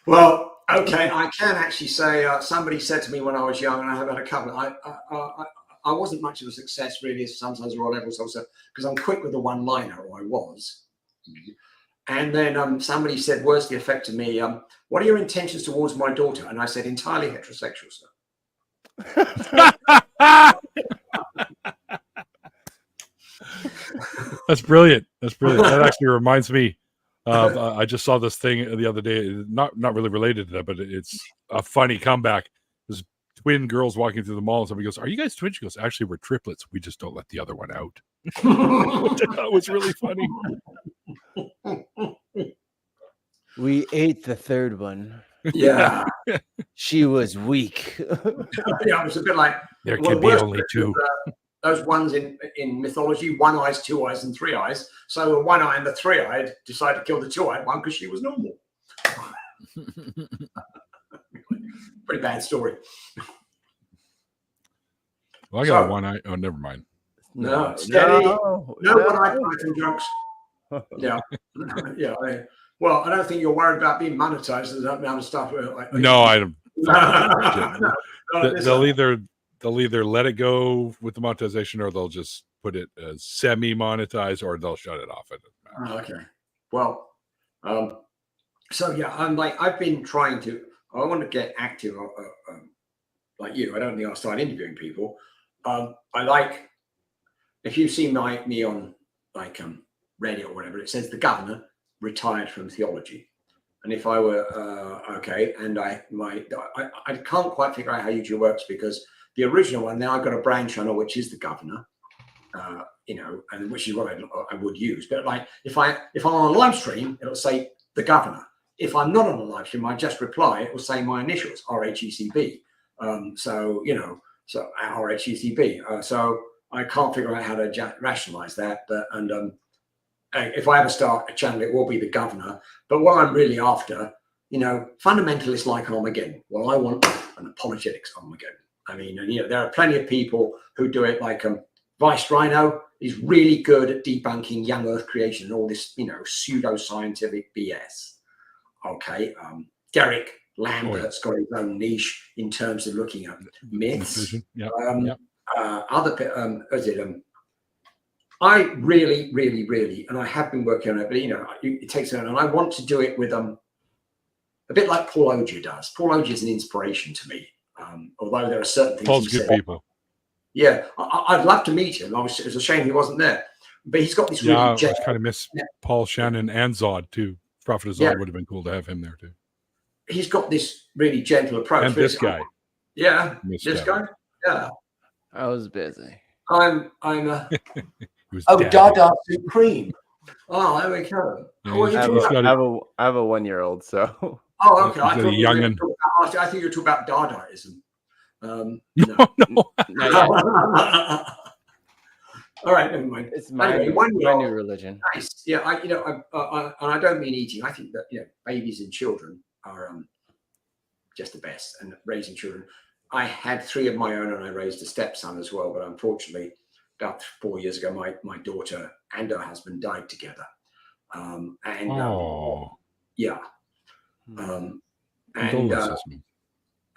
Well, okay, I can actually say somebody said to me when I was young, and I have had a couple. I wasn't much of a success really, sometimes raw levels also, because I'm quick with the one-liner, or I was. And then somebody said, words to the effect to me, what are your intentions towards my daughter? And I said, entirely heterosexual, sir. That's brilliant. That actually reminds me of, I just saw this thing the other day, not really related to that, but it's a funny comeback. There's twin girls walking through the mall and somebody goes, are you guys twins? She goes, actually, we're triplets. We just don't let the other one out. That was really funny. We ate the third one. Yeah. She was weak. Yeah, it was a bit like there can be only two. Those ones in mythology, one eyes, two eyes, and three eyes. So the one eye and the three-eyed decided to kill the two-eyed one because she was normal. Pretty bad story. Well, I got one eye. Oh, never mind. No, steady. No one-eyed Python jokes. Yeah. Yeah. Well, I don't think you're worried about being monetized. There's that amount of stuff. No, I don't. They'll either let it go with the monetization, or they'll just put it as semi-monetized, or they'll shut it off. Okay. Well, so yeah, I've been trying to. I want to get active, like you. I don't think I'll start interviewing people. I like if you see me on Reddit or whatever. It says the governor retired from theology, and if I were okay, and I can't quite figure out how YouTube works because the original one, now I've got a brain channel which is the governor, and which is what I would use. But like if I'm on a live stream, it'll say the governor. If I'm not on a live stream, I just reply. It will say my initials, RHECB. So RHECB. So I can't figure out how to rationalize that. But if I ever start a channel, it will be the governor. But what I'm really after, fundamentalists like Armageddon. Well, I want an apologetics Armageddon. I mean, there are plenty of people who do it, like Vice Rhino is really good at debunking young Earth creation and all this, pseudo-scientific BS. Okay, Derek Lambert's got his own niche in terms of looking at myths. Yep. Other, I really, really, really, and I have been working on it, but it takes time, and I want to do it with a bit like Paul Ogier does. Paul Ogier is an inspiration to me, although there are certain things Paul's he good said. people. Yeah, I'd love to meet him. It was a shame he wasn't there, but he's got this really. I kind of miss Paul Shannon and Zod too. Prophet of Zod would have been cool to have him there too. He's got this really gentle approach. And this guy. Yeah, this guy. Yeah, I was busy. I'm Daddy. Dada Supreme. Oh, there we go. Yeah, I have a 1-year-old, so. Oh, okay. I think you were talking about Dadaism. No. All right, never mind. It's my new religion. Nice. Yeah, and I don't mean eating. I think that babies and children are just the best, and raising children. I had 3 of my own, and I raised a stepson as well. But unfortunately, about 4 years ago, my daughter and her husband died together. It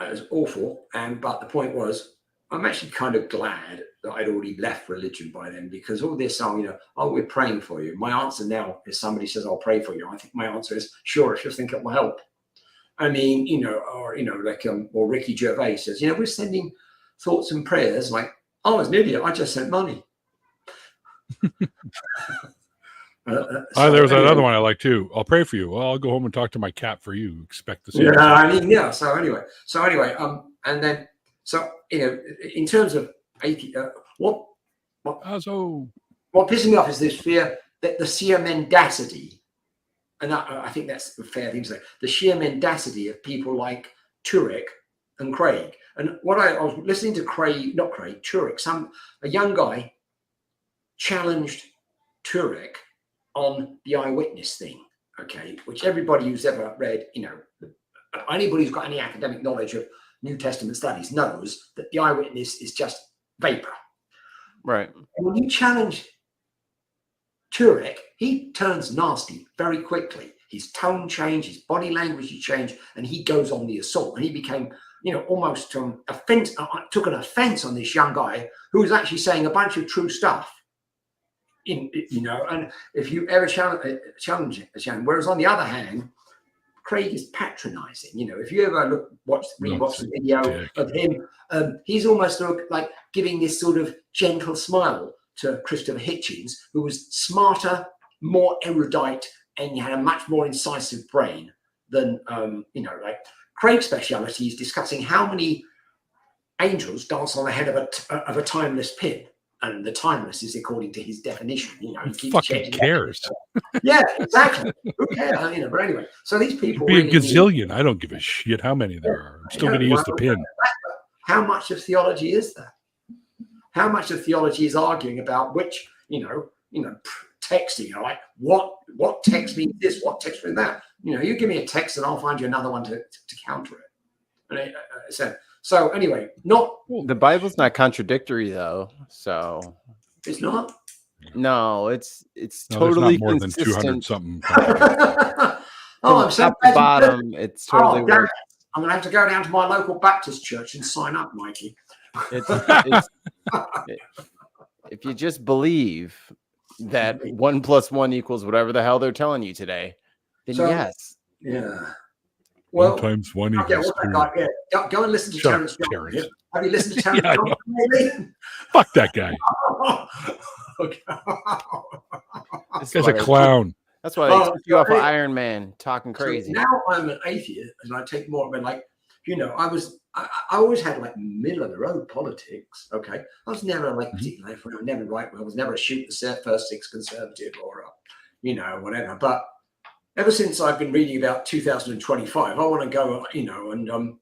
was awful. But the point was, I'm actually kind of glad that I'd already left religion by then, because all this song, we're praying for you. My answer now is somebody says, I'll pray for you. I think my answer is, sure, if you think it will help. I mean, or Ricky Gervais says, we're sending thoughts and prayers. Like, I was an idiot. I just sent money. There's another one I like too. I'll pray for you. Well, I'll go home and talk to my cat for you. Expect to see. Yeah, So anyway, and then in terms of what pisses me off is this fear that the sheer mendacity, and I think that's a fair thing to say, the sheer mendacity of people like Turek and Craig. And what I was listening to Turek, a young guy challenged Turek on the eyewitness thing, okay, which everybody who's ever read, anybody who's got any academic knowledge of New Testament studies knows that the eyewitness is just vapor. Right. And when you challenge Turek, he turns nasty very quickly. His tone changed, his body language changed, and he goes on the assault. And he became, almost took an offense on this young guy who was actually saying a bunch of true stuff. And if you ever challenge it, whereas on the other hand, Craig is patronizing. If you ever watch the video of him, he's almost like giving this sort of gentle smile to Christopher Hitchens, who was smarter, more erudite, and he had a much more incisive brain than like Craig's speciality is discussing how many angels dance on the head of a timeless pin. And the timeless is according to his definition. Who fucking cares? Yeah, exactly. Who cares? But anyway, so these people be a gazillion. I don't give a shit how many there are. I'm still going to use the pin. How much of theology is that? How much of theology is arguing about which, texting? Like what text means this? What text means that? You give me a text, and I'll find you another one to counter it. And so anyway, the Bible's not contradictory though, so it's not. No, it's totally more consistent. Than 200 something. I'm so top to bottom. It's totally. I'm gonna have to go down to my local Baptist church and sign up, Mikey. It's if you just believe that 1 + 1 = whatever the hell they're telling you today, then yes. Yeah. 1 × 1 = 2. Go and listen to Terrence Jones. Have you listened to Terrence Jones? Maybe? Fuck that guy. This guy's a clown. That's why they took you off of Iron Man talking crazy. So now I'm an atheist, and I take more. But I always had like middle of the road politics. Okay, I was never like particularly never right. I was never a shoot the first 6 conservative or whatever. But ever since I've been reading about 2025, I want to go, I don't know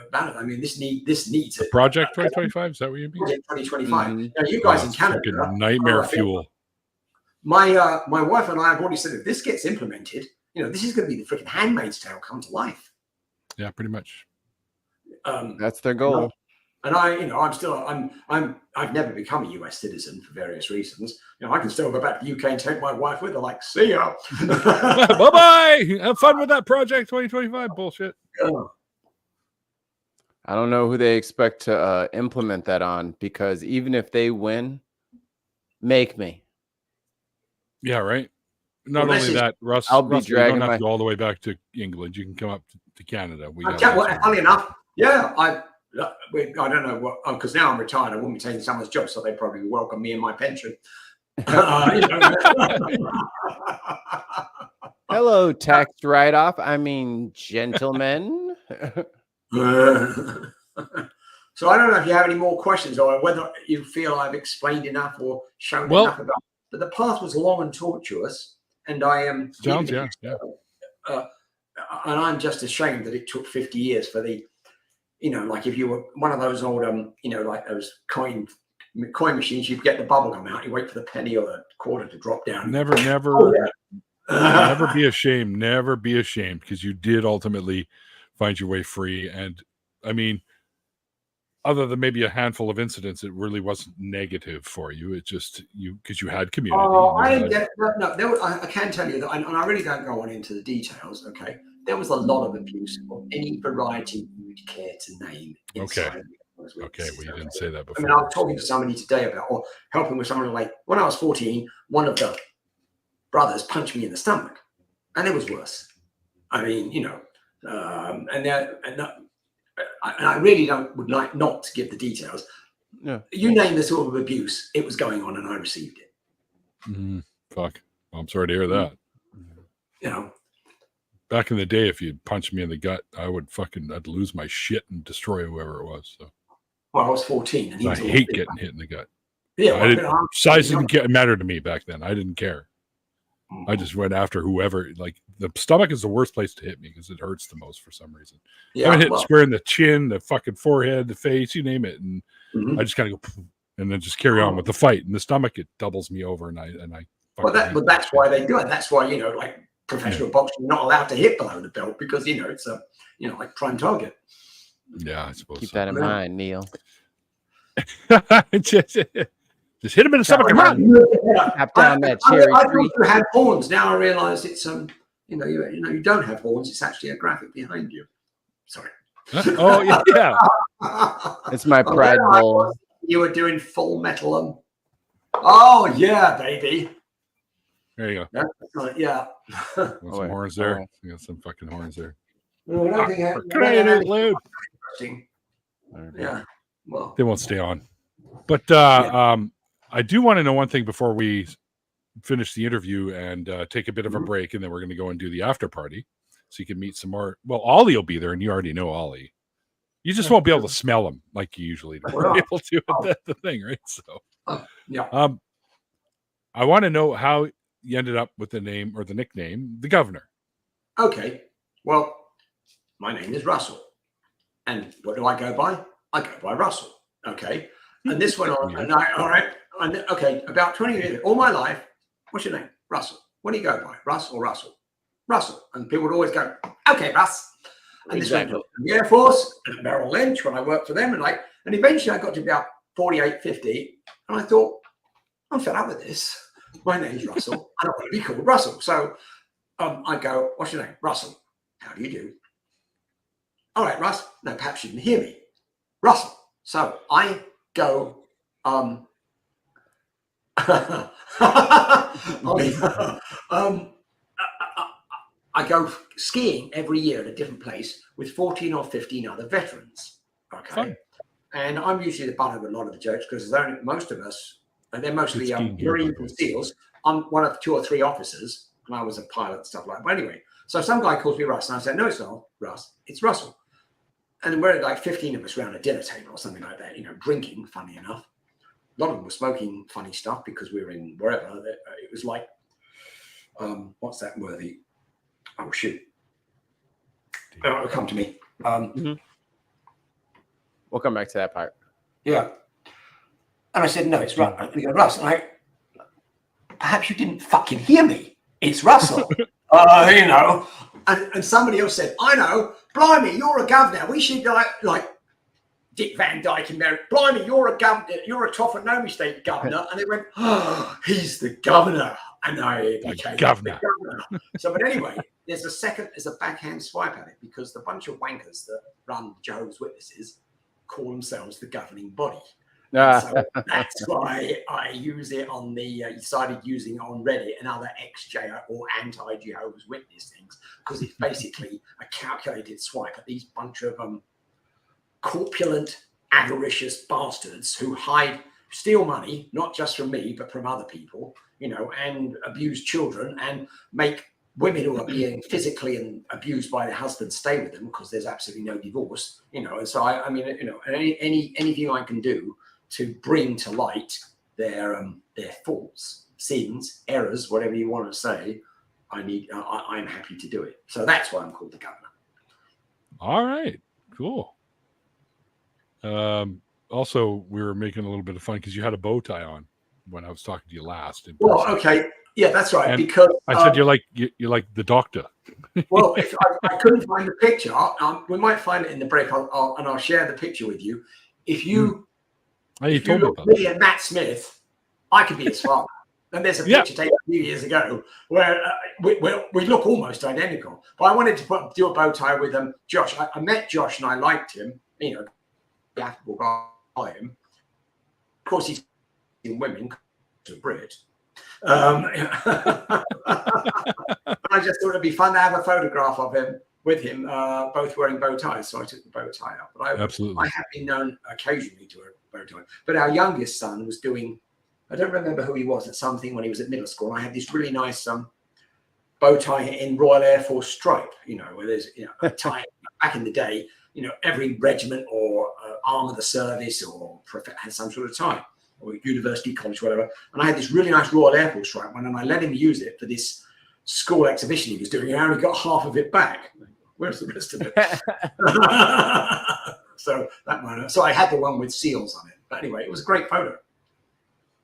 about it. I mean, this needs a project 2025. Is that what you mean? Project 2025. Now, you guys in Canada, nightmare fuel. My wife and I have already said if this gets implemented, this is going to be the freaking Handmaid's Tale come to life. Yeah, pretty much. That's their goal. And I've never become a US citizen for various reasons. I can still go back to the UK and take my wife with her. Like, see ya. Bye bye. Have fun with that project 2025 bullshit. I don't know who they expect to implement that on, because even if they win, Make me. Yeah, right. Not Well, only that, Russ, I'll be Russ, you dragging don't have to my. go all the way back to England. You can come up to Canada. We got well, lots of- funny enough, yeah, I don't know what, because now I'm retired. I wouldn't be taking someone's job, so they probably welcome me and my pension. Hello, tax write-off. I mean, gentlemen. So I don't know if you have any more questions or whether you feel I've explained enough or shown enough about. But the path was long and tortuous, and I am. Sounds, yeah. And I'm just ashamed that it took 50 years for the, like if you were one of those old, like those coin machines, you'd get the bubble gum out, you wait for the penny or the quarter to drop down. Never be ashamed. Never be ashamed, because you did ultimately find your way free. And I mean, other than maybe a handful of incidents, it really wasn't negative for you. It just because you had community. I can tell you that, and I really don't go on into the details. Okay, there was a lot of abuse of any variety you'd care to name. Okay, well, you didn't say that before. I mean, I was talking to somebody today about, or helping with someone like, when I was 14, one of the brothers punched me in the stomach, and it was worse. I mean, and I really would like not to give the details. Yeah. You name the sort of abuse, it was going on, and I received it. Fuck. Well, I'm sorry to hear that. Back in the day, if you punched me in the gut, I'd lose my shit and destroy whoever it was. So. Well, I was 14, and I hate getting hit in the gut. Yeah, size didn't matter to me back then. I didn't care. I just went after whoever. Like, the stomach is the worst place to hit me because it hurts the most for some reason. Yeah, I hit square in the chin, the fucking forehead, the face, you name it, and I just kind of go and then just carry on with the fight. In the stomach, it doubles me over, and I. But that's why they do it. That's why like professional boxing, you're not allowed to hit below the belt because it's a like prime target. Yeah, I suppose. Keep that in mind, Neil. Just hit him in the stomach. Tap down that cherry I tree. thought you had horns. Now I realise it's you don't have horns. It's actually a graphic behind you. Sorry. Oh yeah. It's my pride bowl. You were doing Full Metal. Oh yeah, baby. There you go. That's right, yeah. Some horns there. You got some fucking horns there. No, I don't think yeah. Well, they won't stay on. But I do want to know one thing before we finish the interview and take a bit of a break, and then we're going to go and do the after party, so you can meet some more. Well, Ollie will be there, and you already know Ollie. You just won't be able to smell him like you usually do. You're able to. That's the thing, right? So, yeah. I want to know how you ended up with the name or the nickname, the Governor. Okay. Well, my name is Russell, and what do I go by? I go by Russell. Okay. And this went on, and all right. And okay, about 20 years, all my life, what's your name? Russell. What do you go by? Russ or Russell? Russell. And people would always go, okay, Russ. And this went to the Air Force and Merrill Lynch when I worked for them. And eventually I got to about 48, 50. And I thought, I'm fed up with this. My name's Russell. I don't want to be called Russell. So I go, what's your name? Russell. How do you do? All right, Russ. No, perhaps you didn't hear me. Russell. So I go I go skiing every year at a different place with 14 or 15 other veterans. Okay. Fun. And I'm usually the butt of a lot of the jokes because most of us, and they're mostly Marines and SEALs. I'm one of 2 or 3 officers, and I was a pilot and stuff like that. But anyway, so some guy calls me Russ, and I said, no, it's not Russ, it's Russell. And we're like 15 of us around a dinner table or something like that, drinking, funny enough. A lot of them were smoking funny stuff because we were in wherever. It was like, what's that worthy? Oh, shoot. It'll come to me. We'll come back to that part. Yeah. And I said, no, it's Russ. And he goes, Russ. And perhaps you didn't fucking hear me. It's Russell. And somebody else said, I know, blimey, you're a governor. We should like Dick Van Dyke and Mary. Blimey, you're a governor. You're a Toffanami State governor. And they went, oh, he's the governor. And I became governor. The governor. So, but anyway, there's a backhand swipe at it because the bunch of wankers that run Jehovah's Witnesses call themselves the governing body. So that's why I use it on the, started using it on Reddit and other ex-J or anti-Jehovah's Witness things, because it's basically a calculated swipe at these bunch of corpulent, avaricious bastards who steal money, not just from me, but from other people, and abuse children and make women who are being physically and abused by their husbands stay with them because there's absolutely no divorce, and so I mean, anything I can do to bring to light their faults, sins, errors, whatever you want to say, I'm happy to do it. So that's why I'm called the governor. All right, cool. Also, we were making a little bit of fun because you had a bow tie on when I was talking to you last. Well, okay. Yeah, that's right. And because I said you're like the doctor. Well, if I couldn't find the picture, we might find it in the break, and I'll share the picture with you. If you, if you look at me and Matt Smith, I could be his father. And there's a picture taken a few years ago where we look almost identical. But I wanted to do a bow tie with Josh. I met Josh and I liked him. The affable guy. Of course, he's in women to Brit. I just thought it'd be fun to have a photograph of him with him, both wearing bow ties. So I took the bow tie up. But I have been known occasionally to wear a bow tie. But our youngest son was doing, I don't remember who he was at something when he was at middle school. I had this really nice bow tie in Royal Air Force stripe, where there's a tie back in the day, every regiment or arm of the service or had some sort of tie, or university, college, whatever. And I had this really nice Royal Air Force stripe one, and I let him use it for this school exhibition he was doing. And I only got half of it back. Where's the rest of it? So that one. So I had the one with seals on it. But anyway, it was a great photo.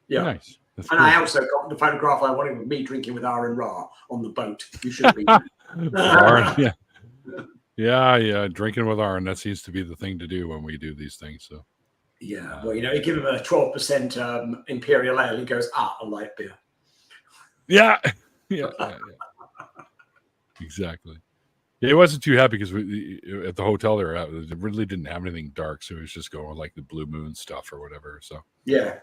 Yeah. Nice. That's and cool. I also got the photograph I wanted with me drinking with Aaron Ra on the boat. You should be. Aaron, yeah. Drinking with Aaron, that seems to be the thing to do when we do these things. So. Yeah, well, you give him a 12% imperial ale, he goes, a light beer. Yeah. Exactly. Yeah, he wasn't too happy because at the hotel they were at, it really didn't have anything dark, so he was just going like the Blue Moon stuff or whatever. So yeah.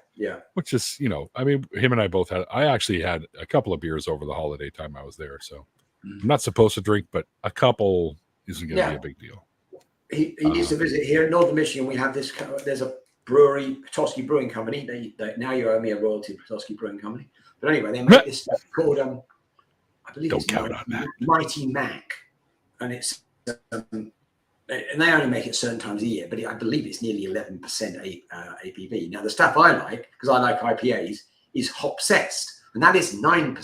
Which is, I mean, him and I both I actually had a couple of beers over the holiday time I was there, so I'm not supposed to drink, but a couple isn't going to be a big deal. He used to visit here in Northern Michigan. We have this. There's a brewery, Petoskey Brewing Company. They now you owe me a royalty, Petoskey Brewing Company. But anyway, they make this stuff called I believe it's Mighty Mac, and it's and they only make it certain times a year. But I believe it's nearly 11% ABV. Now the stuff I like, because I like IPAs, is hop-cessed, and that is 9%.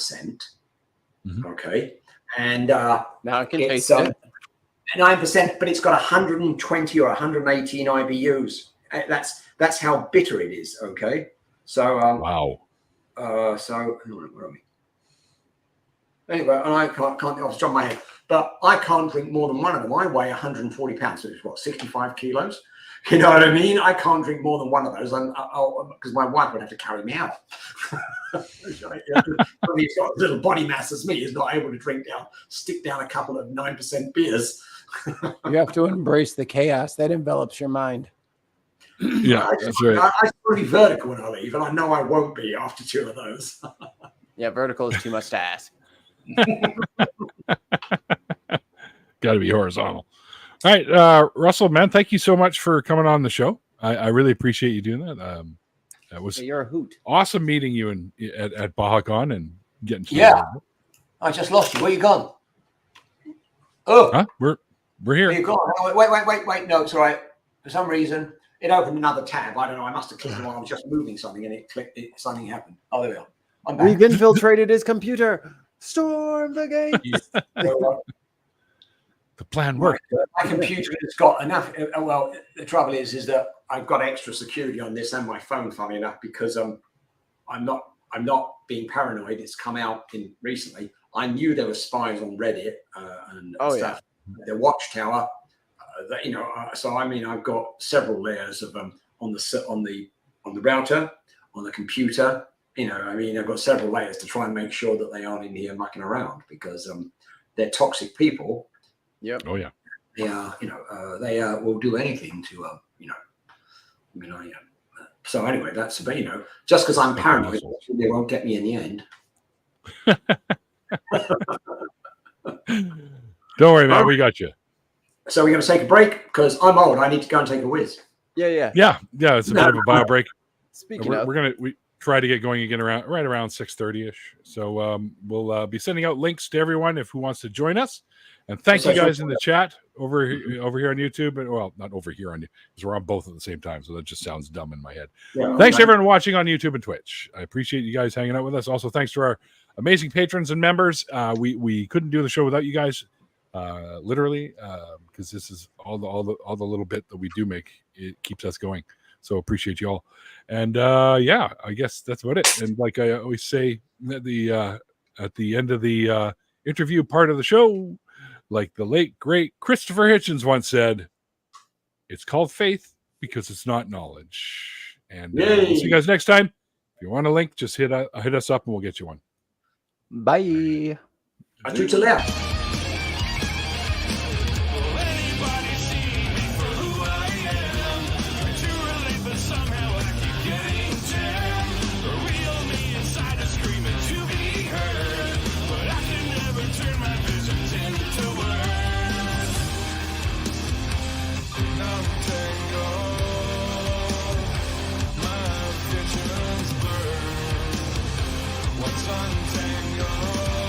Mm-hmm. Okay, and now I can taste it. 9%, but it's got 120 or 118 IBUs. That's how bitter it is. Okay, so wow. So where are we? Anyway, and I can't off the top of my head, but I can't drink more than one of them. I weigh 140 pounds, so it's 65 kilos. You know what I mean? I can't drink more than one of those, because my wife would have to carry me out. He's got as little body mass as me. He's not able to stick down a couple of 9% beers. You have to embrace the chaos that envelops your mind. Yeah, that's right. I'm pretty vertical when I leave, and I know I won't be after two of those. Yeah, vertical is too much to ask. Got to be horizontal. All right, Russell, man, thank you so much for coming on the show. I really appreciate you doing that. That was you're a hoot. Awesome meeting you at BajaCon and getting to know. I just lost you. Where you gone? Oh, huh? We're here. Where you gone? Oh, wait. No, it's all right. For some reason, it opened another tab. I don't know. I must have clicked while I was just moving something, and it clicked. Something happened. Oh, there we are. I'm back. We've infiltrated his computer. Storm the gates. The plan worked. My computer has got enough. Well, the trouble is that I've got extra security on this and my phone, funny enough, because I'm not being paranoid. It's come out recently. I knew there were spies on Reddit and stuff. Yeah. The Watchtower. So I mean, I've got several layers of on the router, on the computer. I mean, I've got several layers to try and make sure that they aren't in here mucking around, because they're toxic people. Yep. Oh yeah. They will do anything to I So anyway, that's, but just because I'm paranoid, awesome. they won't get me in the end. Don't worry, man. We got you. So we're going to take a break because I'm old. I need to go and take a whiz. Yeah. It's a bit of a bio break. Speaking of, we try to get going again around 6:30ish. So we'll be sending out links to everyone who wants to join us. And thank you guys in the chat over here on YouTube. And well, not over here on you, because we're on both at the same time. So that just sounds dumb in my head. Yeah, thanks to everyone watching on YouTube and Twitch. I appreciate you guys hanging out with us. Also, thanks to our amazing patrons and members. We couldn't do the show without you guys, literally, because this is all the little bit that we do make. It keeps us going. So appreciate you all. And I guess that's about it. And like I always say at the end of the interview part of the show, like the late great Christopher Hitchens once said, it's called faith because it's not knowledge. And we'll see you guys next time. If you want a link, just hit us up and we'll get you one. bye. I do to left. What's untangled?